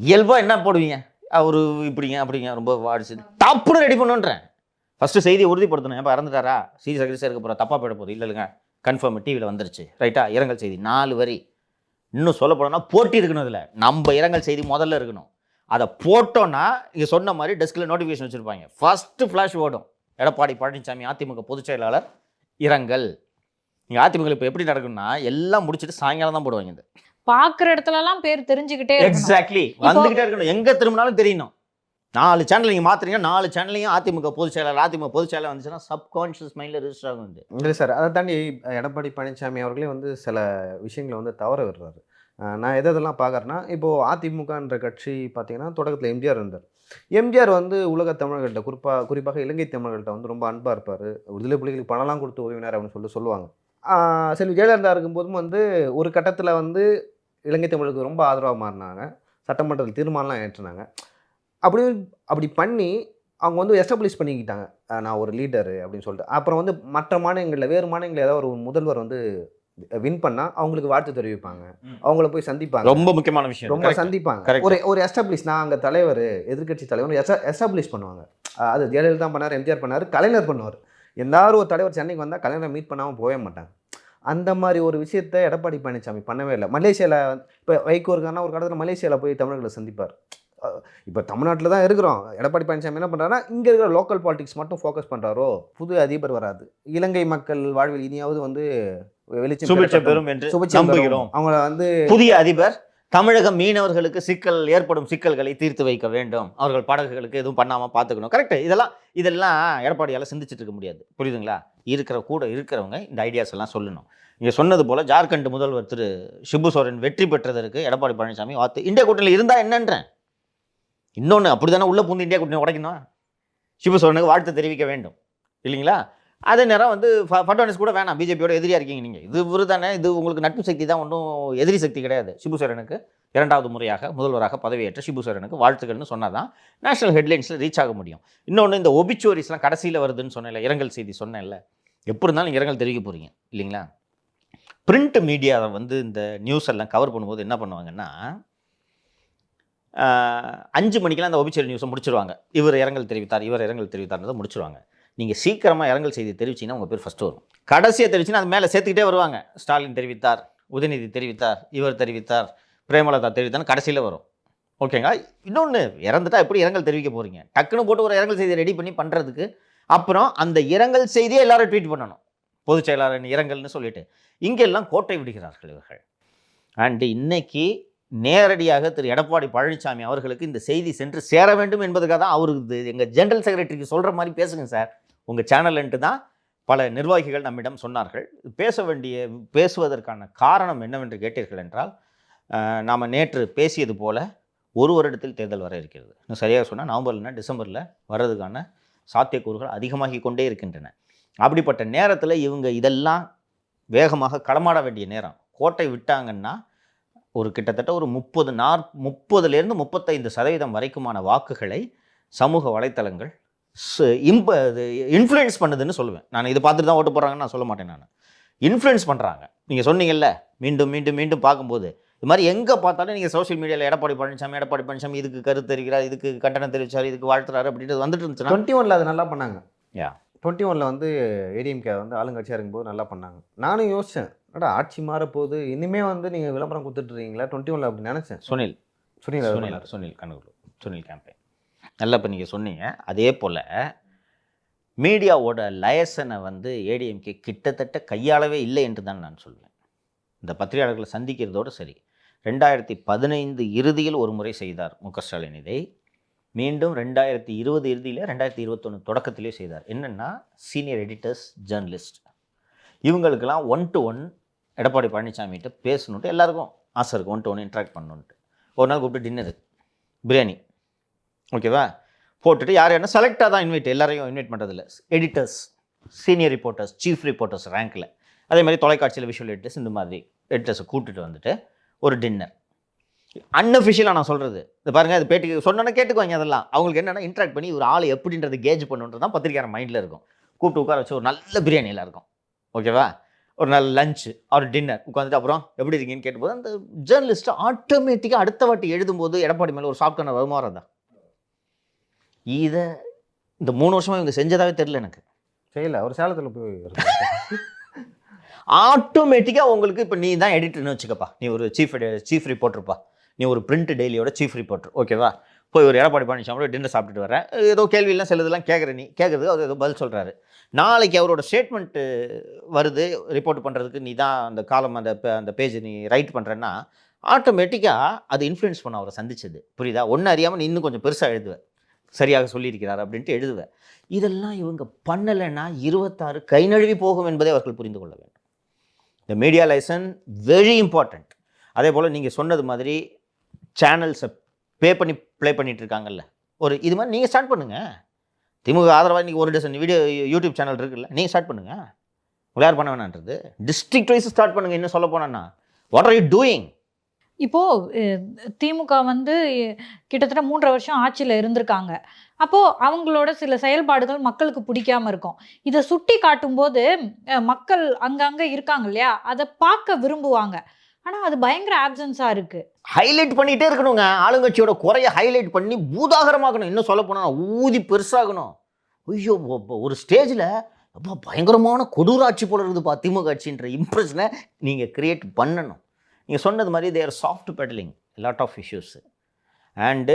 இயல்பாக என்ன போடுவீங்க? அவர் இப்படிங்க அப்படிங்க ரொம்ப வாடிச்சு தப்புன்னு ரெடி பண்ணுன்றேன். ஃபஸ்ட்டு செய்தியை உறுதிப்படுத்தணும். ஏப்பா இறந்துட்டாரா, சீரியஸாக இருக்க போகிற, தப்பாக போயிட போகுது, இல்லைங்க கன்ஃபார்ம் டிவியில் வந்துருச்சு ரைட்டா, இரங்கல் செய்தி 4 வரி. இன்னும் சொல்ல போனோம்னா போட்டி இருக்கணும். இதில் நம்ம இரங்கல் செய்தி முதல்ல இருக்கணும். அதை போட்டோன்னா இங்கே சொன்ன மாதிரி டெஸ்கில் நோட்டிஃபிகேஷன் வச்சுருப்பாங்க, ஃபஸ்ட்டு ஃப்ளாஷ் ஓடும், எடப்பாடி பழனிசாமி அதிமுக பொதுச் செயலாளர் இரங்கல். இங்கே அதிமுக இப்போ எப்படி நடக்கும்னா எல்லாம் முடிச்சுட்டு சாயங்காலம் தான் போடுவாங்க. இந்த பார்க்குற இடத்துலலாம் பேர் தெரிஞ்சுக்கிட்டே எக்ஸாக்ட்லி வந்துக்கிட்டே இருக்கணும், எங்கே திரும்பினாலும் தெரியணும். 4 சேனல் நீங்கள் மாற்றுறீங்க, 4 சேனல்லையும் அதிமுக பொதுச் செயலாளர் வந்துச்சுன்னா சப்கான்ஷியஸ் மைண்டில் ரிஜிஸ்டர் ஆகும். இல்லை சார், அதை தாண்டி எடப்பாடி பழனிசாமி அவர்களே சில விஷயங்களை தவற விடுறாரு. நான் எதெல்லாம் பார்க்குறேன்னா, இப்போது அதிமுகன்ற கட்சி பார்த்தீங்கன்னா தொடக்கத்தில் எம்ஜிஆர் இருந்தார். எம்ஜிஆர் உலக தமிழர்கள்ட்ட குறிப்பாக இலங்கை தமிழர்கள்ட்ட ரொம்ப அன்பாக இருப்பார். விடுதலை புலிகளுக்கு பணம்லாம் கொடுத்து உதவினார் அப்படின்னு சொல்லுவாங்க. செல்வி ஜெயலலிதா இருக்கும்போதும் ஒரு கட்டத்தில் இலங்கை தமிழுக்கு ரொம்ப ஆதரவாக மாறினாங்க, சட்டமன்றத்தில் தீர்மானம்லாம் ஏற்றினாங்க. அப்படி பண்ணி அவங்க எஸ்டாப்ளிஷ் பண்ணிக்கிட்டாங்க, நான் ஒரு லீடரு அப்படின்னு சொல்லிட்டு. அப்புறம் மற்ற மாநிலங்களில் வேறு மாநிலங்களில் ஏதாவது ஒரு முதல்வர் வின் பண்ணால் அவங்களுக்கு வாழ்த்து தெரிவிப்பாங்க, அவங்கள போய் சந்திப்பாங்க. ரொம்ப முக்கியமான விஷயம், ரொம்ப சந்திப்பாங்க. ஒரு எஸ்டாப்ளிஷ், நான் அங்கே தலைவர், எதிர்கட்சி தலைவர் எஸ்டாப்ளிஷ் பண்ணுவாங்க. அது ஜெயலலிதா பண்ணார், எம்ஜிஆர் பண்ணார், கலைஞர் பண்ணுவார். எல்லாரும் ஒரு தலைவர் சென்னைக்கு வந்தால் கலைஞரை மீட் பண்ணாமல் போகவே மாட்டாங்க. அந்த மாதிரி ஒரு விஷயத்தை எடப்பாடி பழனிசாமி பண்ணவே இல்லை. மலேசியாவில் இப்போ வைகோ இருக்காருன்னா ஒரு கடத்தில் மலேசியாவில் போய் தமிழர்களை சந்திப்பார். இப்போ தமிழ்நாட்டில் தான் இருக்கிறோம். எடப்பாடி பழனிசாமி என்ன பண்ணுறாருன்னா இங்கே இருக்கிற லோக்கல் பாலிடிக்ஸ் மட்டும் ஃபோக்கஸ் பண்ணுறாரோ, புது அதிபர் வராது, இலங்கை மக்கள் வாழ்வில் இனியாவது வெளிச்சம் பெறும் என்று நம்புகிறோம். அவங்கள புதிய அதிபர் தமிழக மீனவர்களுக்கு ஏற்படும் சிக்கல்களை தீர்த்து வைக்க வேண்டும், அவர்கள் படகுகளுக்கு எதுவும் பண்ணாமல் பார்த்துக்கணும். கரெக்டு. இதெல்லாம் எடப்பாடியால் சிந்திச்சுட்டு இருக்க முடியாது. புரியுதுங்களா? இருக்கிறவங்க இந்த ஐடியாஸ் எல்லாம் சொல்லணும். நீங்கள் சொன்னது போல் ஜார்க்கண்ட் முதல்வர் திரு ஷிபு சோரன் வெற்றி பெற்றதற்கு எடப்பாடி பழனிசாமி இந்தியா கூட்டணியில் இருந்தால் என்னன்றேன். இன்னொன்று அப்படி தானே உள்ளே பூந்து இந்தியா கூட்டணி உடைக்கணும். ஷிபு சோரனுக்கு வாழ்த்து தெரிவிக்க வேண்டும் இல்லைங்களா? அதே நேரம் ஃபட்வானிஸ் கூட வேணாம், பிஜேபியோட எதிரியாக இருக்கீங்க நீங்கள், இது தானே, இது உங்களுக்கு நட்பு சக்தி தான், ஒன்றும் எதிரி சக்தி கிடையாது. ஷிபு சோரனுக்கு 2வது முறையாக முதல்வராக பதவியேற்ற ஷிபு சோரனுக்கு வாழ்த்துக்கள்னு சொன்னால் தான் நேஷனல் ஹெட்லைன்ஸில் ரீச் ஆக முடியும். இன்னொன்று இந்த ஒபிச்சுவரிஸ்லாம் கடைசியில் வருதுன்னு சொன்னேன்ல, இரங்கல் செய்தி சொன்னேன்ல, எப்படி இருந்தாலும் நீங்கள் இரங்கல் தெரிவிக்க போகிறீங்க இல்லைங்களா? பிரிண்ட் மீடியாவை இந்த நியூஸ் எல்லாம் கவர் பண்ணும்போது என்ன பண்ணுவாங்கன்னா 5 மணிக்கெல்லாம் அந்த ஒபிச்சுவரி நியூஸை முடிச்சிருவாங்க. இவர் இரங்கல் தெரிவித்தார்ன்றதை முடிச்சிருவாங்க. நீங்கள் சீக்கிரமாக இரங்கல் செய்தி தெரிவிச்சிங்கன்னா உங்கள் பேர் ஃபஸ்ட்டு வரும். கடைசியாக தெரிவிச்சின்னா அது மேலே சேர்த்துக்கிட்டே வருவாங்க. ஸ்டாலின் தெரிவித்தார், உதயநிதி தெரிவித்தார், இவர் தெரிவித்தார், பிரேமலதா தெரிவித்தார்னு கடைசியில் வரும். ஓகேங்களா? இன்னொன்று, இறந்துட்டா எப்படி இரங்கல் தெரிவிக்க போகிறீங்க? டக்குன்னு போட்டு ஒரு இரங்கல் செய்தியை ரெடி பண்ணி பண்ணுறதுக்கு அப்புறம் அந்த இரங்கல் செய்தியை எல்லாரும் ட்வீட் பண்ணணும், பொதுச் செயலாளர் இரங்கல்னு சொல்லிட்டு. இங்கெல்லாம் கோட்டை விடுகிறார்கள் இவர்கள். அண்டு இன்னைக்கு நேரடியாக திரு எடப்பாடி பழனிசாமி அவர்களுக்கு இந்த செய்தி சென்று சேர வேண்டும் என்பதுக்காக தான் அவருக்கு எங்கள் ஜெனரல் செக்ரட்டரிக்கு சொல்கிற மாதிரி பேசுங்க சார் உங்கள் சேனல்ன்ட்டு தான் பல நிர்வாகிகள் நம்மிடம் சொன்னார்கள். பேசுவதற்கான காரணம் என்னவென்று கேட்டீர்கள் என்றால், நாம் நேற்று பேசியது போல 1 வருடத்தில் தேர்தல் வர இருக்கிறது. இன்னும் சரியாக சொன்னால் நவம்பர்னா டிசம்பரில் வர்றதுக்கான சாத்தியக்கூறுகள் அதிகமாகி கொண்டே இருக்கின்றன. அப்படிப்பட்ட நேரத்தில் இவங்க இதெல்லாம் வேகமாக களமாட வேண்டிய நேரம். கோட்டை விட்டாங்கன்னா ஒரு கிட்டத்தட்ட ஒரு 30லேருந்து 35% வரைக்குமான வாக்குகளை சமூக வலைத்தளங்கள் இன்ஃப்ளூயன்ஸ் பண்ணுதுன்னு சொல்லுவேன். நான் இதை பார்த்துட்டு தான் ஓட்டு போடுறாங்கன்னு நான் சொல்ல மாட்டேன். நான் இன்ஃப்ளூயன்ஸ் பண்ணுறாங்க. நீங்கள் சொன்னீங்கல்ல, மீண்டும் மீண்டும் மீண்டும் பார்க்கும்போது இது மாதிரி எங்கே பார்த்தாலும் நீங்கள் சோஷியல் மீடியாவில் எடப்பாடி பழனிசாமி இதுக்கு கருத்து தெரிவிக்கிறார், இதுக்கு கண்டனம் தெரிவித்தார், இதுக்கு வாழ்த்துறாரு அப்படின்றது வந்துட்டு இருந்துச்சுன்னா 21 அது நல்லா பண்ணாங்க. 21 ஏடிஎம்கே ஆளுங்கட்சியாக இருக்கும்போது நல்லா பண்ணாங்க. நானும் யோசித்தேன், ஆட்சி மாறப்போகுது, இனிமேல் நீங்கள் விளம்பரம் கொடுத்துட்ருக்கீங்களா 21 அப்படி நினச்சேன். சுனில் கனகலூர் சுனில் கேம்பெயின் நல்லா இப்போ நீங்கள் சொன்னீங்க. அதே போல் மீடியாவோட லயசனை ஏடிஎம்கே கிட்டத்தட்ட கையாளவே இல்லை என்று தான் நான் சொல்வேன். இந்த பத்திரிகையாளர்களை சந்திக்கிறதோடு சரி. 2015 இறுதியில் ஒரு முறை செய்தார் முக ஸ்டாலின் இதை. மீண்டும் 2020 இறுதியில் 2021 தொடக்கத்திலே செய்தார். என்னென்னா, சீனியர் எடிட்டர்ஸ், ஜேர்னலிஸ்ட் இவங்களுக்கெல்லாம் 1-to-1 எடப்பாடி பழனிசாமிகிட்ட பேசணுன்ட்டு எல்லாருக்கும் ஆசை இருக்குது. 1-to-1 இன்ட்ராக்ட் பண்ணணுன்ட்டு ஒரு நாள் கூப்பிட்டு டின்னரு, பிரியாணி, ஓகேவா, போட்டுட்டு யார் செலக்டாக தான் எல்லாரையும் இன்வைட் பண்ணுறதில்ல. Editors, senior reporters, chief reporters ரேங்கில், அதே மாதிரி தொலைக்காட்சியில் விஷுவல் எடிட்டர்ஸ், இந்த மாதிரி எடிட்டர்ஸை கூப்பிட்டுட்டு வந்துட்டு ஒரு டின்னர். அன்அஃபிஷியலாக நான் சொல்கிறது, இது பாருங்கள், அது பேட்டிக்கு சொன்னோன்னா கேட்டுக்குவாங்க. அதெல்லாம் அவங்களுக்கு என்னென்னா இன்ட்ராக்ட் பண்ணி ஒரு ஆள் எப்படின்றது கேஜ் பண்ணுன்றது தான் பத்திரிக்கையாளர் மைண்டில் இருக்கும். கூப்பிட்டு உட்கார வச்சு ஒரு நல்ல பிரியாணியில் இருக்கும், ஓகேவா, ஒரு நல்ல லஞ்சு ஒரு டின்னர் உட்காந்துட்டு அப்புறம் எப்படி இருக்கீங்கன்னு கேட்டும்போது அந்த ஜேர்னலிஸ்ட்டு ஆட்டோமேட்டிக்காக அடுத்த வாட்டி எழுதும்போது எடப்பாடி மேலே ஒரு சாஃப்ட்கான வருமானம் தான். இதை இந்த 3 வருஷமாக இவங்க செஞ்சதாகவே தெரியல எனக்கு. செய்யலை. அவர் சேலத்தில் போய் ஆட்டோமேட்டிக்காக உங்களுக்கு இப்போ நீ தான் எடிட்டர்னு வச்சுக்கப்பா, நீ ஒரு சீஃப் ரிப்போர்ட்டர்ப்பா, நீ ஒரு பிரிண்ட் டெய்லியோட சீஃப் ரிப்போர்ட்டர், ஓகேவா, போய் ஒரு எடப்பாடி பழனிசாமியோட டின்னர் சாப்பிட்டுட்டு வரேன், ஏதோ கேள்வியெல்லாம் சிலதெல்லாம் கேட்குறதுக்கு அவர் ஏதோ பதில் சொல்கிறாரு. நாளைக்கு அவரோட ஸ்டேட்மெண்ட்டு வருது ரிப்போர்ட் பண்ணுறதுக்கு, நீ தான் அந்த காலம் அந்த பேஜ் நீ ரைட் பண்ணுறேன்னா ஆட்டோமேட்டிக்காக அது இன்ஃப்ளூயன்ஸ் பண்ண அவரை சந்திச்சது. புரியுதா? ஒன்று அறியாமல் நீ இன்னும் கொஞ்சம் பெருசாக எழுதுவேன், சரியாக சொல்லியிருக்கிறார் அப்படின்ட்டு எழுதுவேன். இதெல்லாம் இவங்க பண்ணலைன்னா 26 கை நழுவி போகும் என்பதை அவர்கள் புரிந்து கொள்ள வேண்டும். இந்த மீடியா லைசன் வெரி இம்பார்ட்டண்ட். அதே போல் நீங்கள் சொன்னது மாதிரி சேனல்ஸை ப்ளே பண்ணிட்டு இருக்காங்கல்ல, ஒரு இது மாதிரி நீங்கள் ஸ்டார்ட் பண்ணுங்கள். திமுக ஆதரவாக இன்றைக்கி ஒரு டசன் வீடியோ யூடியூப் சேனல் இருக்குல்ல, நீங்கள் ஸ்டார்ட் பண்ணுங்கள். யார் பண்ண வேணான்றது டிஸ்ட்ரிக்ட் வைஸ் ஸ்டார்ட் பண்ணுங்கள். இன்னும் சொல்ல போனோன்னா வாட் ஆர் யூ டூயிங்? இப்போது திமுக கிட்டத்தட்ட 3 வருஷம் ஆட்சியில் இருந்திருக்காங்க. அப்போது அவங்களோட சில செயல்பாடுகள் மக்களுக்கு பிடிக்காம இருக்கும். இதை சுட்டி காட்டும்போது மக்கள் அங்கங்கே இருக்காங்க இல்லையா, அதை பார்க்க விரும்புவாங்க. ஆனால் அது பயங்கர ஆப்சன்ஸாக இருக்குது. ஹைலைட் பண்ணிகிட்டே இருக்கணுங்க. ஆளுங்கட்சியோட குறைய ஹைலைட் பண்ணி பூதாகரமாகணும். இன்னும் சொல்ல போனால் ஊதி பெருசாகணும். ஐயோ, ஒரு ஸ்டேஜில் அப்போ பயங்கரமான கொடூராட்சி போல இருக்குதுப்பா திமுக ஆட்சின்ற இம்ப்ரெஷனை நீங்கள் க்ரியேட் பண்ணணும். நீங்கள் சொன்னது மாதிரி there soft pedalling lot of issues. And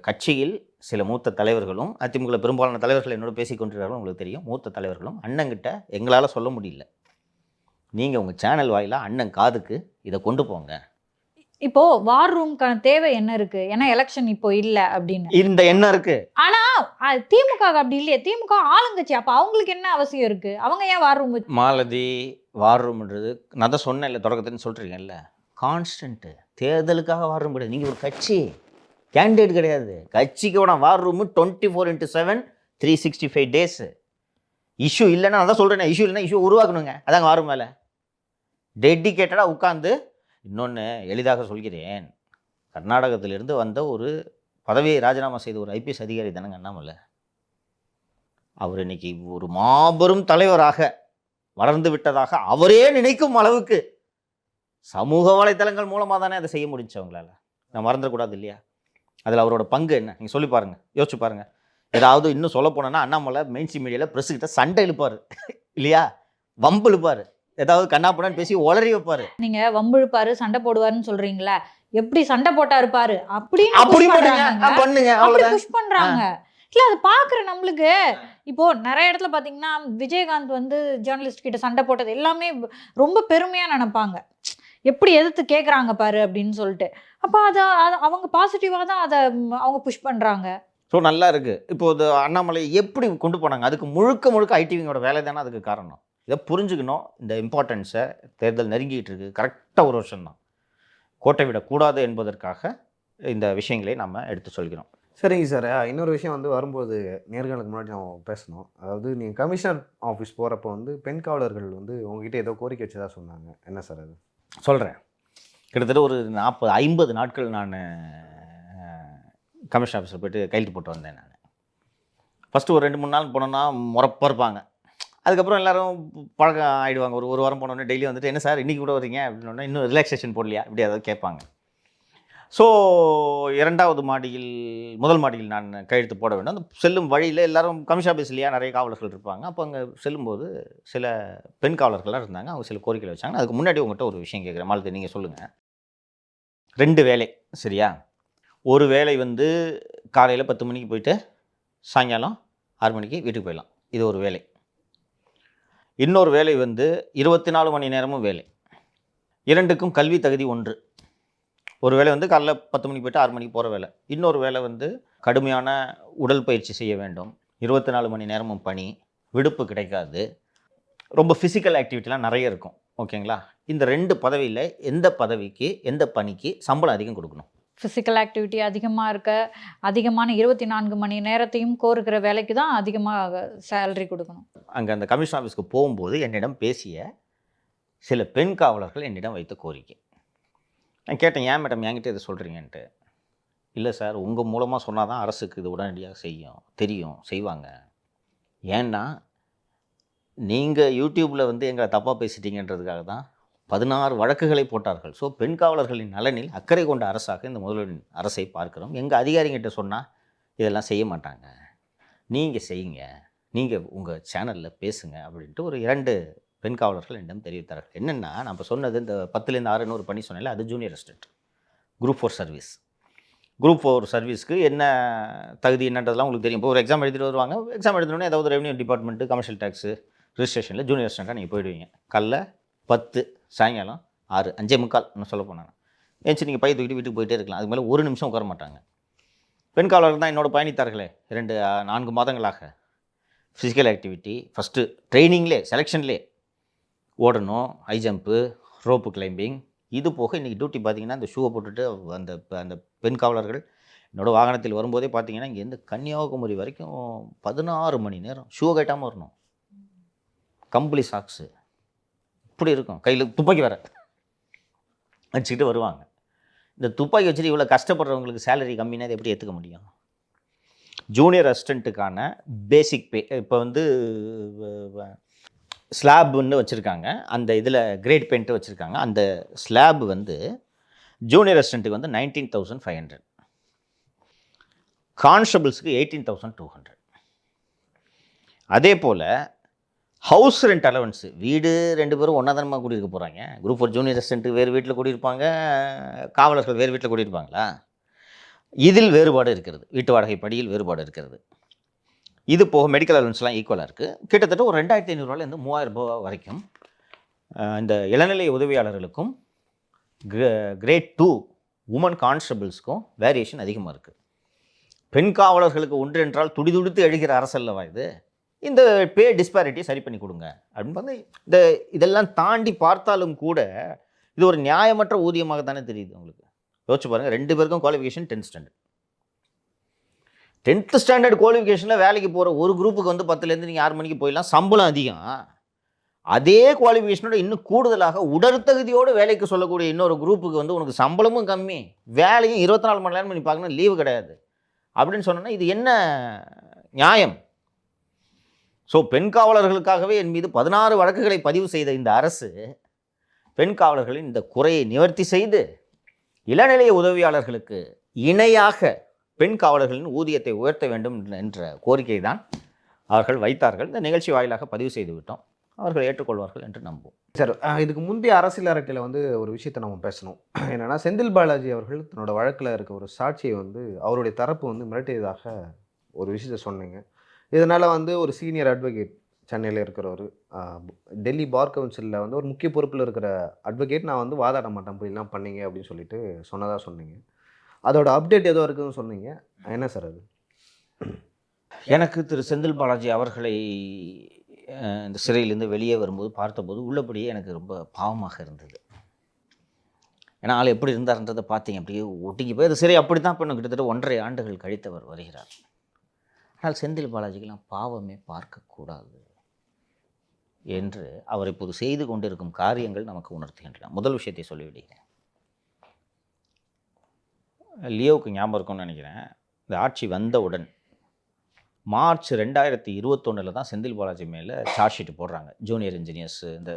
கட்சியில் சில மூத்த தலைவர்களும், அதிமுக பெரும்பாலான தலைவர்கள் என்னோட பேசி கொண்டிருக்கிறார்கள், உங்களுக்கு தெரியும். மூத்த தலைவர்களும் அண்ணங்கிட்ட எங்களால் சொல்ல முடியல, நீங்கள் உங்கள் சேனல் வாயிலாக அண்ணன் காதுக்கு இதை கொண்டு போங்க. இப்போ வார் ரூம்க்கான தேவை என்ன இருக்கு? ஏன்னா எலெக்ஷன் இப்போ இல்ல அப்படின்னு. இந்த எண்ணம் இருக்கு. திமுக அப்படி இல்லையே. திமுக ஆளுங்கட்சி. அப்ப அவங்களுக்கு என்ன அவசியம் இருக்கு? அவங்க ஏன் வார் ரூம்? மாலதி, வார் ரூம்ன்றது நான் தான் சொன்னேன் இல்லை, தொடக்கத்துன்னு சொல்கிறீங்கல்ல, கான்ஸ்டன்ட்டு. தேர்தலுக்காக வார் ரூம் கிடையாது. நீங்கள் ஒரு கட்சி, கேண்டிடேட் கிடையாது. கட்சிக்கு கூட வார் ரூமு 24/7 365 டேஸு. இஷ்யூ இல்லைன்னா நான் தான் சொல்கிறேன், இஷ்யூ இல்லைன்னா இஷ்யூ உருவாக்கணுங்க. அதாங்க வார் ரூம் மேலே டெடிக்கேட்டடாக உட்காந்து. இன்னொன்று எளிதாக சொல்கிறேன், கர்நாடகத்திலிருந்து வந்த ஒரு பதவியை ராஜினாமா செய்த ஒரு ஐபிஎஸ் அதிகாரி தானங்க அண்ணாமலை. அவர் இன்னைக்கு ஒரு மாபெரும் தலைவராக வளர்ந்து விட்டதாக அவரே நினைக்கும் அளவுக்கு சமூக வலைத்தளங்கள் மூலமாக தானே அதை செய்ய முடிஞ்சு அவங்களால. நான் மறந்துடக்கூடாது இல்லையா? அதில் அவரோட பங்கு என்ன நீங்கள் சொல்லி பாருங்கள், யோசிச்சு பாருங்கள். ஏதாவது இன்னும் சொல்ல போனோன்னா அண்ணாமலை மெயின் ஸ்ட்ரீம் மீடியாவில் ப்ரெஸ்ஸுக்கிட்ட சண்டை இழுப்பார் இல்லையா, வம்பு இழுப்பார், ஏதாவது கண்ணாப்புடான்னு பேசி உளறி வைப்பாரு. நீங்க வம்பு இழுப்பாரு, சண்டை போடுவாருன்னு சொல்றீங்களா? எப்படி சண்டை போட்டா இருப்பாரு அப்படின்னு புஷ் பண்றாங்க. இல்ல அது பாக்குற நம்மளுக்கு இப்போ நிறைய இடத்துல பாத்தீங்கன்னா விஜயகாந்த் வந்து ஜேர்னலிஸ்ட் கிட்ட சண்டை போட்டது எல்லாமே ரொம்ப பெருமையா நினைப்பாங்க. எப்படி எதிர்த்து கேட்குறாங்க பாரு அப்படின்னு சொல்லிட்டு. அப்போ அதை அவங்க பாசிட்டிவாக தான் அதை அவங்க புஷ் பண்ணுறாங்க. ஸோ நல்லா இருக்குது. இப்போது அண்ணாமலை எப்படி கொண்டு போனாங்க, அதுக்கு முழுக்க ஐடிவிங்கோட வேலை தானே அதுக்கு காரணம். இதை புரிஞ்சுக்கணும். இந்த இம்பார்ட்டன்ஸை தேர்தல் நெருங்கிட்டு இருக்கு, கரெக்டாக ஒரு வருஷம் தான், கோட்டை விடக்கூடாது என்பதற்காக இந்த விஷயங்களை நம்ம எடுத்து சொல்கிறோம். சரிங்க சார். இன்னொரு விஷயம் வந்து வரும்போது நேர்களுக்கு முன்னாடி நம்ம பேசணும். அதாவது நீங்கள் கமிஷனர் ஆஃபீஸ் போகிறப்போ வந்து பெண் காவலர்கள் வந்து உங்ககிட்ட ஏதோ கோரிக்கை வச்சதா சொன்னாங்க. என்ன சார் அது? சொல்கிறேன். கிட்டத்தட்ட ஒரு 40-50 நாட்கள் நான் கமிஷன் ஆஃபீஸில் போய்ட்டு கையெழுத்து போட்டு வந்தேன். நான் ஃபஸ்ட்டு ஒரு 2-3 நாள் போனோன்னா முறப்பாக இருப்பாங்க. அதுக்கப்புறம் எல்லோரும் பழக்கம் ஆகிடுவாங்க. ஒரு வாரம் போனோடனே டெய்லி வந்துட்டு என்ன சார் இன்றைக்கி கூட வரீங்க அப்படின்னா, இன்னும் ரிலாக்ஸேஷன் போடலையா இப்படி ஏதாவது கேட்பாங்க. ஸோ 2வது மாடியில், முதல் மாடியில் நான் கையெழுத்து போட வேண்டும். அந்த செல்லும் வழியில் எல்லோரும் கமிஷன் ஆஃபீஸ் இல்லையா, நிறைய காவலர்கள் இருப்பாங்க. அப்போ அங்கே செல்லும்போது சில பெண் காவலர்கள்லாம் இருந்தாங்க. அவங்க சில கோரிக்கைகள் வச்சாங்க. அதுக்கு முன்னாடி உங்கள்கிட்ட ஒரு விஷயம் கேட்குறேன் மாலதி, நீங்கள் சொல்லுங்கள். 2 வேலை சரியா? ஒரு வேலை வந்து காலையில் 10 மணிக்கு போயிட்டு சாயங்காலம் 6 மணிக்கு வீட்டுக்கு போயிடலாம், இது ஒரு வேலை. இன்னொரு வேலை வந்து 24 மணி நேரமும் வேலை. 2க்கும் கல்வி தகுதி ஒன்று. ஒரு வேலை வந்து காலைல 10 மணிக்கு போய்ட்டு 6 மணிக்கு போகிற வேலை. இன்னொரு வேலை வந்து கடுமையான உடல் பயிற்சி செய்ய வேண்டும், 24 மணி நேரமும் பணி, விடுப்பு கிடைக்காது, ரொம்ப ஃபிசிக்கல் ஆக்டிவிட்டிலாம் நிறைய இருக்கும். ஓகேங்களா? இந்த 2 பதவியில் எந்த பதவிக்கு எந்த பணிக்கு சம்பளம் அதிகம் கொடுக்கணும்? ஃபிசிக்கல் ஆக்டிவிட்டி அதிகமாக இருக்க, அதிகமான 24 மணி நேரத்தையும் கோருக்கிற வேலைக்கு தான் அதிகமாக சேலரி கொடுக்கணும். அங்கே அந்த கமிஷன் ஆஃபீஸ்க்கு போகும்போது என்னிடம் பேசிய சில பெண் காவலர்கள் என்னிடம் வைத்த கோரிக்கை. நான் கேட்டேன், ஏன் மேடம் என்கிட்ட இதை சொல்கிறீங்கன்ட்டு. இல்லை சார், உங்கள் மூலமாக சொன்னால் தான் அரசுக்கு இது உடனடியாக தெரியும், செய்வாங்க. ஏன்னா நீங்கள் யூடியூப்பில் வந்து எங்களை தப்பாக பேசிட்டீங்கன்றதுக்காக தான் 16 வழக்குகளை போட்டார்கள். ஸோ பெண் காவலர்களின் நலனில் அக்கறை கொண்ட அரசாக இந்த முதல்வரின் அரசை பார்க்கிறோம். எங்கள் அதிகாரிகிட்ட சொன்னால் இதெல்லாம் செய்ய மாட்டாங்க, நீங்கள் செய்யுங்க, நீங்கள் உங்கள் சேனலில் பேசுங்க அப்படின்ட்டு ஒரு 2 பெண் காவலர்கள் என்னிடம் தெரிவித்தார்கள். என்னென்னா, நான் இப்போ சொன்னது இந்த 10லேருந்து 6 ஒரு பணி சொன்னேன்ல, அது junior assistant, group 4 service. Group 4 சர்வீஸ்க்கு என்ன தகுதி என்னன்றதுலாம் உங்களுக்கு தெரியும். இப்போ ஒரு எக்ஸாம் எழுதிட்டு வருவாங்க, எக்ஸாம் எழுதினோடனே ஏதாவது ரெவன்யூ டிபார்ட்மெண்ட்டு, கமர்ஷியல் டேக்ஸு, ரிஜிஸ்ட்ரேஷனில் ஜூனியர் அசிஸ்டண்ட்டாக நீங்கள் போயிடுவீங்க. காலைல 10, சாயங்காலம் 6, 5:45 சொல்ல போனாங்க. ஏன்ச்சு நீங்கள் பைய தூக்கிட்டு வீட்டுக்கு போயிட்டே இருக்கலாம். அதுக்கு மேலே ஒரு நிமிஷம் உட்கார மாட்டாங்க. பெண் காவலர்கள் தான் என்னோட பயணித்தார்களே 4 மாதங்களாக. ஃபிசிக்கல் ஆக்டிவிட்டி ஃபஸ்ட்டு ட்ரைனிங்லே, செலெக்ஷன்லே ஓடணும், ஹை ஜம்ப்பு, ரோப்பு கிளைம்பிங். இது போக இன்றைக்கி டியூட்டி பார்த்திங்கன்னா இந்த ஷூவை போட்டுட்டு அந்த பெண் காவலர்கள் என்னோடய வாகனத்தில் வரும்போதே பார்த்திங்கன்னா இங்கேருந்து கன்னியாகுமரி வரைக்கும் 16 மணி நேரம் ஷூவை கட்டாமல் வரணும். கம்பளி சாக்ஸு இப்படி இருக்கும், கையில் துப்பாக்கி வேறு வச்சுக்கிட்டு வருவாங்க. இந்த துப்பாக்கி வச்சுட்டு இவ்வளோ கஷ்டப்படுறவங்களுக்கு சேலரி கம்மினா அதை எப்படி ஏற்றுக்க முடியும்? ஜூனியர் அசிஸ்டண்ட்டுக்கான பேசிக் பே இப்போ வந்து ஸ்லாப்னு வச்சுருக்காங்க. அந்த இதில் கிரேட் பெயிண்ட்டு வச்சுருக்காங்க. அந்த ஸ்லாப் வந்து ஜூனியர் அசிஸ்டண்ட்டுக்கு வந்து 19,500, கான்ஸ்டபிள்ஸுக்கு 18,200. அதே போல் ஹவுஸ் ரெண்ட் அலவன்ஸு, வீடு 2 பேரும் ஒன்றா தானமாக கூட்டியிருக்க போகிறாங்க. குரூப் 4 ஜூனியர் அசிஸ்டண்ட்டு வேறு வீட்டில் கூட்டியிருப்பாங்க, காவலர்கள் வேறு வீட்டில் கூட்டியிருப்பாங்களா? இதில் வேறுபாடு இருக்கிறது, வீட்டு வாடகை படியில் வேறுபாடு இருக்கிறது. இது போக மெடிக்கல் அலவன்ஸ்லாம் ஈக்குவலாக இருக்குது. கிட்டத்தட்ட ஒரு 2,500 3,000 வரைக்கும் இந்த இளநிலை உதவியாளர்களுக்கும் கிரேட் 2 உமன் கான்ஸ்டபிள்ஸ்க்கும் வேரியேஷன் அதிகமாக இருக்குது. பெண் காவலர்களுக்கு ஒன்று என்றால் துடிதுடித்து எழுகிற அரசல்லவா இது. இந்த பே டிஸ்பாரிட்டி சரி பண்ணி கொடுங்க அப்படின்னு பார்த்து இதெல்லாம் தாண்டி பார்த்தாலும் கூட இது ஒரு நியாயமற்ற ஊதியமாக தானே தெரியுது உங்களுக்கு. யோசிச்சு பாருங்கள், 2 பேருக்கும் qualification 10th standard. 10th standard குவாலிஃபிகேஷனில் வேலைக்கு போகிற ஒரு குரூப்புக்கு வந்து 10லேருந்து நீங்கள் 6 மணிக்கு போயிடலாம், சம்பளம் அதிகம். அதே குவாலிஃபிகேஷனோட இன்னும் கூடுதலாக உடற்தகுதியோடு வேலைக்கு சொல்லக்கூடிய இன்னொரு குரூப்புக்கு வந்து உனக்கு சம்பளமும் கம்மி, வேலையும் 24 மணி நேரம் நீ பார்க்கணும், லீவு கிடையாது அப்படின்னு சொன்னோன்னா இது என்ன நியாயம்? ஸோ பெண் காவலர்களுக்காகவே என் மீது 16 வழக்குகளை பதிவு செய்த இந்த அரசு பெண் காவலர்களின் இந்த குறையை நிவர்த்தி செய்து இளநிலைய உதவியாளர்களுக்கு இணையாக பெண் காவலர்களின் ஊதியத்தை உயர்த்த வேண்டும் என்ற கோரிக்கை தான் அவர்கள் வைத்தார்கள். இந்த நிகழ்ச்சி வாயிலாக பதிவு செய்து விட்டோம். அவர்கள் ஏற்றுக்கொள்வார்கள் என்று நம்புவோம். சார், இதுக்கு முந்தைய அரசியல் அரட்டையில் வந்து ஒரு விஷயத்தை நம்ம பேசணும். என்னென்னா, செந்தில் பாலாஜி அவர்கள் தன்னோட வழக்கில் இருக்க ஒரு சாட்சியை வந்து அவருடைய தரப்பு வந்து மிரட்டியதாக ஒரு விஷயத்தை சொன்னீங்க. இதனால் வந்து ஒரு சீனியர் அட்வொகேட் சென்னையில் இருக்கிறவர், டெல்லி பார் கவுன்சிலில் வந்து ஒரு முக்கிய பொறுப்பில் இருக்கிற அட்வொகேட், நான் வந்து வாதாட மாட்டேன் இப்படிலாம் பண்ணீங்க அப்படின்னு சொல்லிட்டு சொன்னதாக சொன்னீங்க. அதோட அப்டேட் ஏதோ இருக்குதுன்னு சொன்னீங்க. என்ன சார் அது? எனக்கு திரு செந்தில் பாலாஜி அவர்களை இந்த சிறையிலேருந்து வெளியே வரும்போது பார்த்தபோது உள்ளபடியே எனக்கு ரொம்ப பாவமாக இருந்தது. ஏன்னா ஆள் எப்படி இருந்தார்ன்றதை பார்த்தீங்க, அப்படியே ஒட்டிக்கு போய் அது சிறை அப்படி தான் இப்போ கிட்டத்தட்ட 1.5 ஆண்டுகள் கழித்தவர் வருகிறார். ஆனால் செந்தில் பாலாஜிக்கெல்லாம் பாவமே பார்க்கக்கூடாது என்று அவர் இப்போது செய்து கொண்டிருக்கும் காரியங்கள் நமக்கு உணர்த்துகின்றன. முதல் விஷயத்தை சொல்லிவிடுகிறேன். லியோவுக்கு ஞாபகம் இருக்கும்னு நினைக்கிறேன், இந்த ஆட்சி வந்தவுடன் மார்ச் 2021 தான் செந்தில் பாலாஜி மேலே சார்ஜ் ஷீட் போடுறாங்க. ஜூனியர் இன்ஜினியர்ஸ், இந்த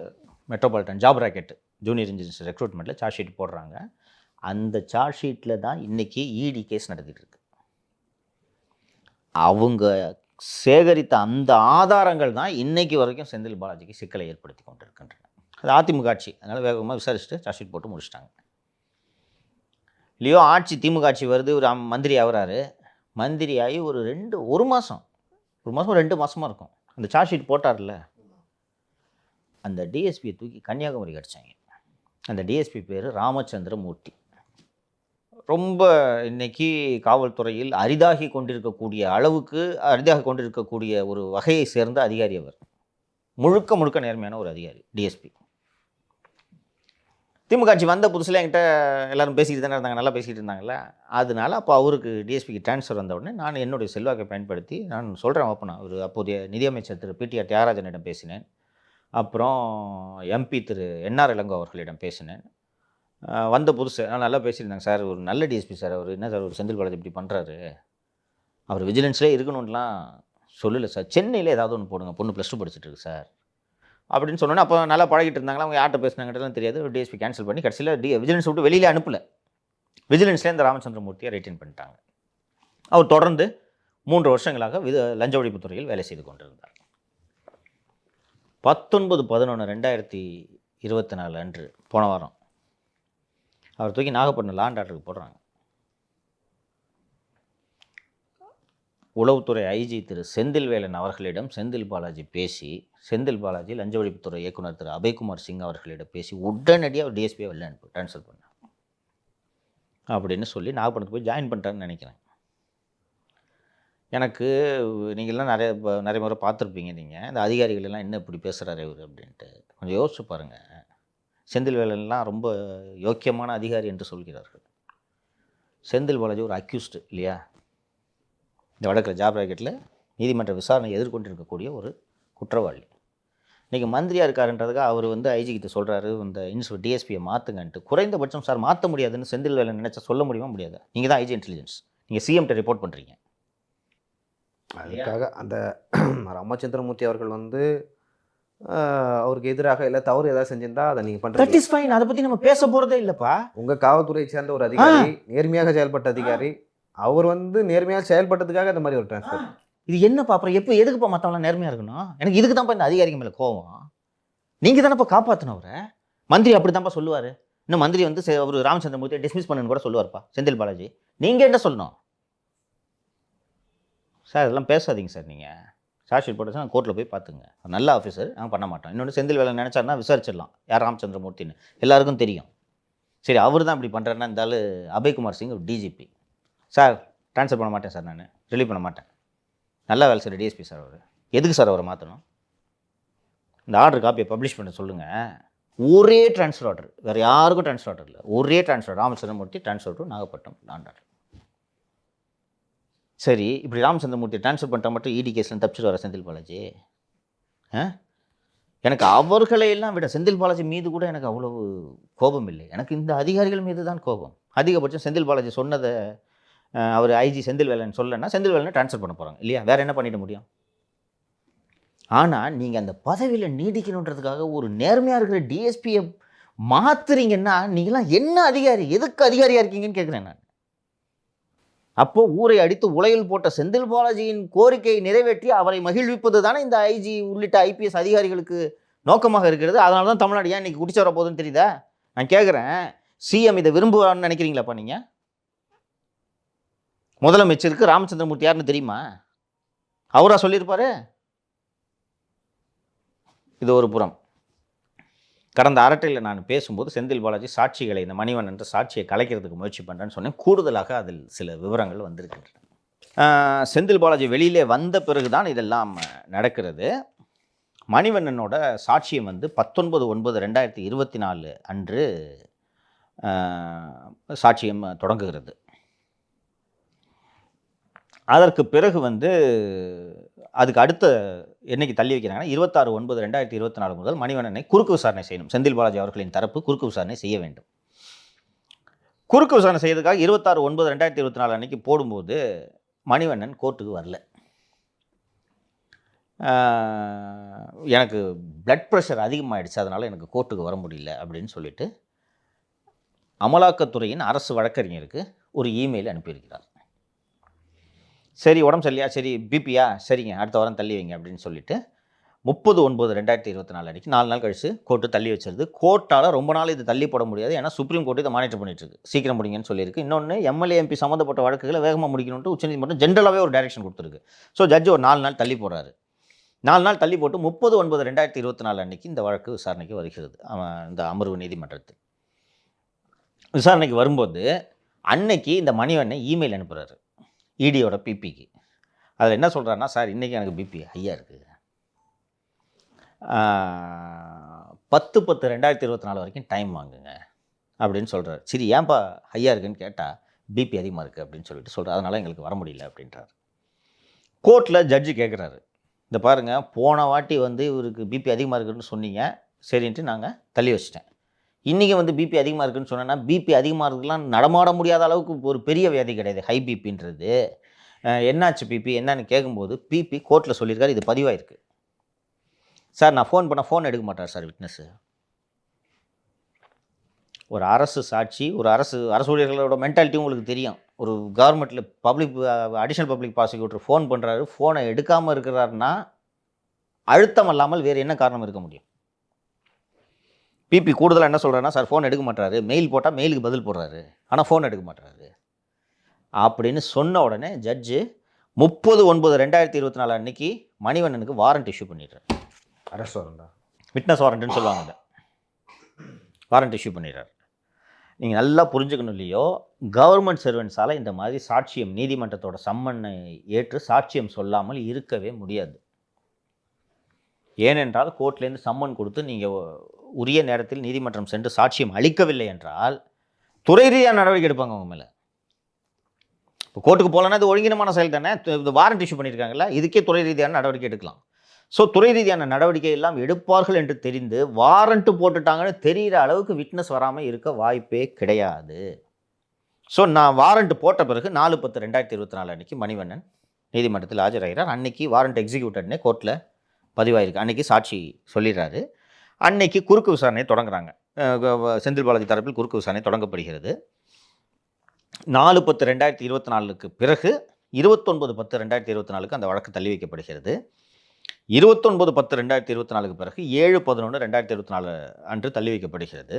metropolitan job racket junior engineers ரெக்ரூட்மெண்ட்டில் சார்ஜ் ஷீட் போடுறாங்க. அந்த சார்ஜ் ஷீட்டில் தான் இன்றைக்கி இடி கேஸ் நடத்திட்டு இருக்கு. அவங்க சேகரித்த அந்த ஆதாரங்கள் தான் இன்றைக்கு வரைக்கும் செந்தில் பாலாஜிக்கு சிக்கலை ஏற்படுத்தி கொண்டிருக்கின்றன. அது அதிமுக ஆட்சி, அதனால் வேகமாக விசாரிச்சுட்டு சார்ஜ் ஷீட் போட்டு முடிச்சிட்டாங்க. லியோ ஆட்சி திமுக ஆட்சி வருது, ஒரு மந்திரி ஆகிறாரு. மந்திரியாகி ஒரு மாதம் 2 மாதமாக இருக்கும். அந்த சார்ஜ் ஷீட் போட்டார்ல, அந்த டிஎஸ்பியை தூக்கி கன்னியாகுமரி அடித்தாங்க. அந்த டிஎஸ்பி பேர் ராமச்சந்திர மூர்த்தி. ரொம்ப இன்றைக்கி காவல்துறையில் அரிதாகி கொண்டிருக்கக்கூடிய ஒரு வகையை சேர்ந்த அதிகாரி அவர். முழுக்க நேர்மையான ஒரு அதிகாரி டிஎஸ்பி. திமுக ஆட்சி வந்த புதுசில் என்கிட்ட எல்லோரும் பேசிக்கிட்டு தானே இருந்தாங்க, நல்லா பேசிக்கிட்டு இருந்தாங்கல்ல. அதனால அப்போ அவருக்கு டிஎஸ்பிக்கு ட்ரான்ஸ்ஃபர் வந்த உடனே நான் என்னுடைய செல்வாக்கை பயன்படுத்தி நான் சொல்கிறேன் ஓப்பனா, ஒரு அப்போதைய நிதியமைச்சர் திரு பிடிஆர் தியாகராஜனிடம் பேசினேன். அப்புறம் எம்பி திரு என்ஆர் இளங்கோ அவர்களிடம் பேசினேன். வந்த புதுசு நல்லா பேசியிருந்தாங்க. சார் ஒரு நல்ல டிஎஸ்பி சார், அவர் என்ன சார் ஒரு செந்தில் பாலாஜி இப்படி பண்ணுறாரு, அவர் விஜிலன்ஸ்லேயே இருக்கணும்லாம் சொல்லலை சார், சென்னையில் ஏதாவது ஒன்று போடுங்க, பொண்ணு +2 படிச்சுட்டு இருக்கு சார் அப்படின்னு சொன்னோன்னே அப்போ நல்லா பழகிட்டு இருந்தாங்களா, அவங்க யார்கிட்ட பேசினாங்கன்றதுலாம் தெரியாது. டிஎஸ்பி கேன்சல் பண்ணி கடைசியில் விஜிலன்ஸ் விட்டு வெளியிலே அனுப்பலை. விஜிலன்ஸ்லேயே இந்த ராமச்சந்திர மூர்த்தியை ரிட்டைன் பண்ணிட்டாங்க. அவர் தொடர்ந்து 3 வருஷங்களாக லஞ்ச ஒழிப்புத்துறையில் வேலை செய்து கொண்டிருந்தார். 19/11/2024 அன்று போன வாரம் அவர் தூக்கி நாகப்பட்டினம் லாண்ட் ஆர்டருக்கு போடுறாங்க. உளவுத்துறை ஐஜி திரு செந்தில்வேலன் அவர்களிடம் செந்தில் பாலாஜி பேசி, செந்தில் பாலாஜி லஞ்ச ஒழிப்புத்துறை இயக்குனர் திரு அபய்குமார் சிங் அவர்களிடம் பேசி உடனடியாக அவர் டிஎஸ்பியை வெளில அனுப்பி ட்ரான்ஸ்ஃபர் பண்ண அப்படின்னு சொல்லி நாகப்பட்டினத்துக்கு போய் ஜாயின் பண்ணிட்டாருன்னு நினைக்கிறேன். எனக்கு நீங்கள்லாம் நிறைய முறை பார்த்துருப்பீங்க. நீங்கள் இந்த அதிகாரிகள் எல்லாம் என்ன இப்படி பேசுகிறாரு இவர் அப்படின்ட்டு கொஞ்சம் யோசிச்சு பாருங்கள். செந்தில்வேலன்லாம் ரொம்ப யோக்கியமான அதிகாரி என்று சொல்கிறார்கள். செந்தில் பாலாஜி ஒரு அக்யூஸ்டு இல்லையா, இந்த வடக்கில் ஜாப் ராக்கெட்டில் நீதிமன்ற விசாரணை எதிர்கொண்டிருக்கக்கூடிய ஒரு குற்றவாளி. இன்றைக்கி மந்திரியாக இருக்காருன்றதுக்காக அவர் வந்து ஐஜி கிட்ட சொல்கிறாரு இந்த டிஎஸ்பியை மாற்றுங்கன்ட்டு. குறைந்தபட்சம் சார் மாற்ற முடியாதுன்னு செந்தில்வேலன் நினச்சா சொல்ல முடியுமா? முடியாது. நீங்கள் தான் ஐஜி இன்டெலிஜென்ஸ், நீங்கள் சிஎம்கிட்ட ரிப்போர்ட் பண்ணுறீங்க. அதுக்காக அந்த ராமச்சந்திரமூர்த்தி அவர்கள் வந்து அவருக்கு எதிராக இல்லை தவறு ஏதாவது செஞ்சிருந்தா அதை நீங்கள் பண்ணுறது ஃபைன். அதை பற்றி நம்ம பேச போகிறதே இல்லைப்பா. உங்கள் காவல்துறையை சேர்ந்த ஒரு அதிகாரி, நேர்மையாக செயல்பட்ட அதிகாரி, அவர் வந்து நேர்மையாக செயல்பட்டதுக்காக இந்த மாதிரி ஒரு ட்ரான்ஸ்ஃபர். இது என்னப்பா அப்புறம் எதுக்குப்பா மற்றவங்களாம் நேர்மையாக இருக்கணும்? எனக்கு இதுக்கு தான்ப்பா இந்த அதிகாரிக்கு மேலே கோவம். நீங்கள் தானேப்பா காப்பாற்றினவரை. மந்திரி அப்படி தான்ப்பா சொல்லுவார். இன்னும் மந்திரி வந்து ஒரு ராமச்சந்திரமூர்த்தியை டிஸ்மிஸ் பண்ணுன்னு கூட சொல்லுவார்ப்பா செந்தில் பாலாஜி. நீங்கள் என்ன சொல்லணும் சார்? இதெல்லாம் பேசாதீங்க சார். நீங்கள் சார்ஜ் ஷீட் போட்டு கோர்ட்டில் போய் பார்த்துங்க. நல்ல ஆஃபீஸர், நாங்கள் பண்ண மாட்டோம். இன்னொன்று செந்தில் வேலை நினச்சாருன்னா விசாரிச்சிடலாம் யார் ராமச்சந்திரமூர்த்தின்னு, எல்லாருக்கும் தெரியும். சரி அவர் தான் இப்படி பண்ணுறாருன்னா இருந்தாலும் அபய்குமார் சிங் ஒரு டிஜிபி, சார் ட்ரான்ஸ்ஃபர் பண்ண மாட்டேன் சார், நான் ரிலீவ் பண்ண மாட்டேன், நல்லா வேலை சார் டிஎஸ்பி சார் அவர், எதுக்கு சார் அவரை மாற்றணும், இந்த ஆர்டர் காப்பியை பப்ளிஷ் பண்ண சொல்லுங்கள். ஒரே ட்ரான்ஸ்ஃபர் ஆர்டர், வேறு யாருக்கும் ட்ரான்ஸ்ஃபர் ஆர்டர் இல்லை, ஒரே transfer, Ramachandramurthy transfer to Nagapattinam ஆண்டார். சரி, இப்படி ராமச்சந்திரமூர்த்தி ட்ரான்ஸ்ஃபர் பண்ணிட்டா மட்டும் இடி கேஸில் தப்பிச்சுட்டு வர செந்தில் பாலாஜி? எனக்கு அவர்களையெல்லாம் விட செந்தில் பாலாஜி மீது கூட எனக்கு அவ்வளவு கோபம் இல்லை, எனக்கு இந்த அதிகாரிகள் மீது தான் கோபம். அதிகபட்சம் செந்தில் பாலாஜி சொன்னதை அவர் ஐஜி செந்தில் வேலன் சொல்லலைன்னா செந்தில் வேலனை ட்ரான்ஸ்ஃபர் பண்ண போகிறாங்க இல்லையா, வேறு என்ன பண்ணிட முடியும்? ஆனால் நீங்கள் அந்த பதவியில் நீடிக்கணுன்றதுக்காக ஒரு நேர்மையாக இருக்கிற டிஎஸ்பியை மாற்றுறீங்கன்னா நீங்களாம் என்ன அதிகாரி, எதுக்கு அதிகாரியாக இருக்கீங்கன்னு கேட்குறேன் நான். அப்போது ஊரை அடித்து உலையில் போட்ட செந்தில் பாலாஜியின் கோரிக்கையை நிறைவேற்றி அவரை மகிழ்விப்பது தானே இந்த ஐஜி உள்ளிட்ட ஐபிஎஸ் அதிகாரிகளுக்கு நோக்கமாக இருக்கிறது. அதனால தான் தமிழ்நாடு ஏன் இன்றைக்கி குடிச்சு வர போகுதுன்னு தெரியுதா? நான் கேட்குறேன், சிஎம் இதை விரும்புவார்னு நினைக்கிறீங்களாப்பா நீங்கள்? முதலமைச்சருக்கு ராமச்சந்திரமூர்த்தி யாருன்னு தெரியுமா? அவரா சொல்லியிருப்பாரு? இது ஒரு புறம். கடந்த அரட்டையில் நான் பேசும்போது செந்தில் பாலாஜி சாட்சிகளை, இந்த மணிவன் என்ற சாட்சியை கலைக்கிறதுக்கு முயற்சி பண்ணுறேன்னு சொன்னேன். கூடுதலாக அதில் சில விவரங்கள் வந்திருக்கின்றன. செந்தில் பாலாஜி வெளியிலே வந்த பிறகு தான் இதெல்லாம் நடக்கிறது. மணிவண்ணனோட சாட்சியம் 19/9/2024 அன்று சாட்சியம் தொடங்குகிறது. அதற்கு பிறகு அதுக்கு அடுத்த என்னைக்கு தள்ளி வைக்கிறாங்கன்னா 26/9/2024 முதல் மணிவண்ணனை குறுக்கு விசாரணை செய்யணும். செந்தில் பாலாஜி அவர்களின் தரப்பு குறுக்கு விசாரணை செய்ய வேண்டும். குறுக்கு விசாரணை செய்யறதுக்காக 26/9/2024 அன்னைக்கு போடும்போது மணிவண்ணன் கோர்ட்டுக்கு வரல. எனக்கு பிளட் ப்ரெஷர் அதிகமாகிடுச்சு, அதனால் எனக்கு கோர்ட்டுக்கு வர முடியல அப்படின்னு சொல்லிட்டு அமலாக்கத்துறையின் அரசு வழக்கறிஞருக்கு ஒரு இமெயில் அனுப்பியிருக்கிறார். சரி, உடம்பு சரியா, சரி பிபியா, சரிங்க அடுத்த வாரம் தள்ளி வைங்க அப்படின்னு சொல்லிட்டு 30/9/2024 அன்றைக்கி 4 நாள் கழித்து கோர்ட்டு தள்ளி வச்சிருது. கோர்ட்டால் ரொம்ப நாள் இது தள்ளி போட முடியாது, ஏன்னா சுப்ரீம் கோர்ட்டு இதை மானிட்டர் பண்ணிட்டுருக்கு, சீக்கிரம் முடிங்கன்னு சொல்லியிருக்கு. இன்னொன்று எம்எல்ஏ எம்பி சம்மந்தப்பட்ட வழக்குகளை வேகமாக முடிக்கணும்ட்டு உச்சநீதிமன்றம் ஜென்ரலாகவே ஒரு டைரெக்ஷன் கொடுத்துருக்கு. ஸோ ஜட்ஜி ஒரு 4 நாள் தள்ளி போடுறாரு. 4 நாள் தள்ளி போட்டு 30/9/2024 அன்றைக்கி இந்த வழக்கு விசாரணைக்கு வருகிறது. இந்த அமர்வு நீதிமன்றத்தில் விசாரணைக்கு வரும்போது அன்னைக்கு இந்த மணிவண்ணன் இமெயில் அனுப்புகிறாரு இடியோட பிபிக்கு. அதில் என்ன சொல்கிறாருன்னா, சார் இன்றைக்கி எனக்கு பிபி ஹையாக இருக்குது, 10/10/2024 வரைக்கும் டைம் வாங்குங்க அப்படின்னு சொல்கிறார். சரி, ஏன்பா ஹையாக இருக்குன்னு கேட்டால் பிபி அதிகமாக இருக்குது அப்படின்னு சொல்லிட்டு சொல்கிறார். அதனால் எங்களுக்கு வர முடியல அப்படின்றார். கோர்ட்டில் ஜட்ஜி கேட்குறாரு, இந்த பாருங்கள், போன வாட்டி இவருக்கு பிபி அதிகமாக இருக்குதுன்னு சொன்னீங்க, சரின்ட்டு நாங்கள் தள்ளி வச்சிட்டேன். இன்றைக்கி பிபி அதிகமாக இருக்குதுன்னு சொன்னேன்னா, பிபி அதிகமாக இருக்குதுலாம் நடமாட முடியாத அளவுக்கு ஒரு பெரிய வியாதி கிடையாது ஹை பிபின்றது. என்னாச்சு பிபி என்னன்னு கேட்கும்போது பிபி கோர்ட்டில் சொல்லியிருக்காரு, இது பதிவாயிருக்கு. சார் நான் ஃபோன் பண்ணால் ஃபோன் எடுக்க மாட்டார் சார் விட்னஸ்ஸு. ஒரு அரசு சாட்சி, ஒரு அரசு ஊழியர்களோட மென்டாலிட்டி உங்களுக்கு தெரியும். ஒரு கவர்மெண்ட்டில் அடிஷனல் பப்ளிக் ப்ராசிக்யூட்டர் ஃபோன் பண்ணுறாரு, ஃபோனை எடுக்காமல் இருக்கிறாருன்னா அழுத்தம் இல்லாமல் வேறு என்ன காரணம் இருக்க முடியும்? பிபி கூடுதலாக என்ன சொல்கிறாருன்னா, சார் ஃபோன் எடுக்க மாட்டாரு, மெயில் போட்டால் மெயிலுக்கு பதில் போடுறாரு, ஆனால் ஃபோன் எடுக்க மாட்டாரு அப்படின்னு சொன்ன உடனே ஜட்ஜு 30/9/2024 அன்னைக்கு மணிவண்ணனுக்கு வாரண்ட் இஷ்யூ பண்ணிடுறாரு. அரெஸ்ட் வாரண்டா, விட்னஸ் வாரண்ட்டுன்னு சொல்லுவாங்க, வாரண்ட் இஷ்யூ பண்ணிடுறாரு. நீங்கள் நல்லா புரிஞ்சுக்கணும் இல்லையோ, கவர்மெண்ட் சர்வெண்ட்ஸால் இந்த மாதிரி சாட்சியம் நீதிமன்றத்தோட சம்மனை ஏற்று சாட்சியம் சொல்லாமல் இருக்கவே முடியாது. ஏனென்றால் கோர்ட்லேருந்து சம்மன் கொடுத்து நீங்கள் உரிய நேரத்தில் நீதிமன்றம் சென்று சாட்சியம் அளிக்கவில்லை என்றால் துறை ரீதியான நடவடிக்கை எடுப்பாங்க அவங்க மேலே. இப்போ கோர்ட்டுக்கு போகலன்னா இது ஒழுங்கினமான செயல் தானே, இந்த வாரண்ட் இஷ்யூ பண்ணியிருக்காங்கல்ல, இதுக்கே துறை ரீதியான நடவடிக்கை எடுக்கலாம். ஸோ துறை ரீதியான நடவடிக்கை எல்லாம் எடுப்பார்கள் என்று தெரிந்து வாரண்ட்டு போட்டுட்டாங்கன்னு தெரிகிற அளவுக்கு விட்னஸ் வராமல் இருக்க வாய்ப்பே கிடையாது. ஸோ நான் வாரண்ட் போட்ட பிறகு 4/10/2024 அன்றைக்கி மணிவண்ணன் நீதிமன்றத்தில் ஆஜராகிறார். அன்றைக்கி வாரண்ட் எக்ஸிக்யூட்டட்னே கோர்ட்டில் பதிவாயிருக்கு. அன்றைக்கி சாட்சி சொல்லிடுறாரு. அன்னைக்கு குறுக்கு விசாரணை தொடங்குறாங்க. செந்தில் பாலாஜி தரப்பில் குறுக்கு விசாரணை தொடங்கப்படுகிறது. 4/10/2024 பிறகு 29/10/2024 அந்த வழக்கு தள்ளி வைக்கப்படுகிறது. 29/10/2024 பிறகு 7/11/2024 அன்று தள்ளி வைக்கப்படுகிறது.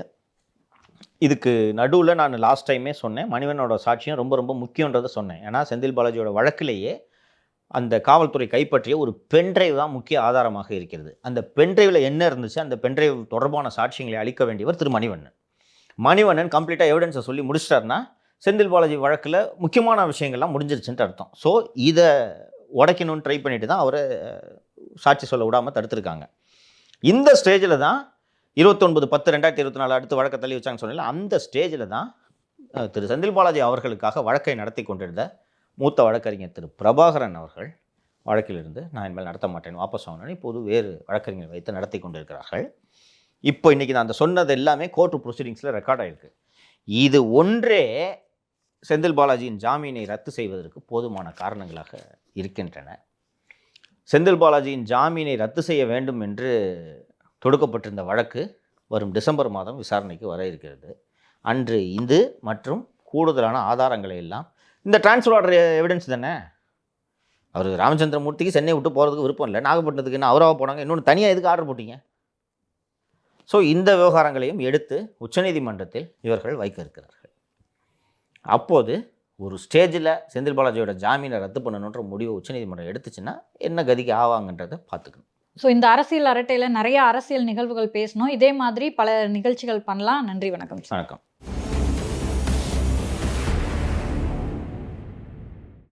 இதுக்கு நடுவில் நான் லாஸ்ட் டைமே சொன்னேன், மணிவண்ணனோட சாட்சியம் ரொம்ப ரொம்ப முக்கியன்றதை சொன்னேன். ஏன்னா செந்தில் பாலாஜியோட வழக்கிலேயே அந்த காவல்துறை கைப்பற்றிய ஒரு பென்ட்ரைவ் தான் முக்கிய ஆதாரமாக இருக்கிறது. அந்த பென்ட்ரைவில் என்ன இருந்துச்சு, அந்த பென்ட்ரைவ் தொடர்பான சாட்சியங்களை அளிக்க வேண்டியவர் திரு மணிவண்ணன். மணிவண்ணன் கம்ப்ளீட்டாக எவிடன்ஸை சொல்லி முடிச்சிட்டாருன்னா செந்தில் பாலாஜி வழக்கில் முக்கியமான விஷயங்கள்லாம் முடிஞ்சிருச்சுன்ட்டு அர்த்தம். ஸோ இதை உடைக்கணும்னு ட்ரை பண்ணிட்டு தான் அவரை சாட்சி சொல்ல விடாமல் தடுத்துருக்காங்க. இந்த ஸ்டேஜில் தான் 29/10/2024 அடுத்து வழக்கை தள்ளி வச்சாங்கன்னு சொன்னால அந்த ஸ்டேஜில் தான் திரு செந்தில் பாலாஜி அவர்களுக்காக வழக்கை நடத்தி கொண்டிருந்த மூத்த வழக்கறிஞர் திரு பிரபாகரன் அவர்கள் வழக்கிலிருந்து நான் இனிமேல் நடத்த மாட்டேன் வாபஸ் வாங்கினேன். இப்போது வேறு வழக்கறிஞர் வைத்து நடத்தி கொண்டிருக்கிறார்கள். இப்போ இன்றைக்கி நான் அந்த சொன்னது எல்லாமே கோர்ட்டு ப்ரொசீடிங்ஸில் ரெக்கார்ட் ஆகிருக்கு. இது ஒன்றே செந்தில் பாலாஜியின் ஜாமீனை ரத்து செய்வதற்கு போதுமான காரணங்களாக இருக்கின்றன. செந்தில் பாலாஜியின் ஜாமீனை ரத்து செய்ய வேண்டும் என்று தொடுக்கப்பட்டிருந்த வழக்கு வரும் டிசம்பர் மாதம் விசாரணைக்கு வர இருக்கிறது. அன்று இது மற்றும் கூடுதலான ஆதாரங்களை எல்லாம் இந்த டிரான்ஸ்ஃபர் ஆர்டர் எவிடன்ஸ் தானே. அவர் ராமச்சந்திரமூர்த்திக்கு சென்னை விட்டு போகிறதுக்கு விருப்பம் இல்லை, நாகப்பட்டினத்துக்கு என்ன அவராக போனாங்க, இன்னொன்று தனியாக எதுக்கு ஆர்டர் போட்டீங்க? ஸோ இந்த விவகாரங்களையும் எடுத்து உச்சநீதிமன்றத்தில் இவர்கள் வைக்க இருக்கிறார்கள். அப்போது ஒரு ஸ்டேஜில் செந்தில் பாலாஜியோட ஜாமீனை ரத்து பண்ணணுன்ற முடிவை உச்சநீதிமன்றம் எடுத்துச்சுன்னா என்ன கதிக்கு ஆவாங்கன்றதை பார்த்துக்கணும். ஸோ இந்த அரசியல் அரட்டையில் நிறைய அரசியல் நிகழ்வுகள் பேசணும். இதே மாதிரி பல நிகழ்ச்சிகள் பண்ணலாம். நன்றி, வணக்கம். வணக்கம்.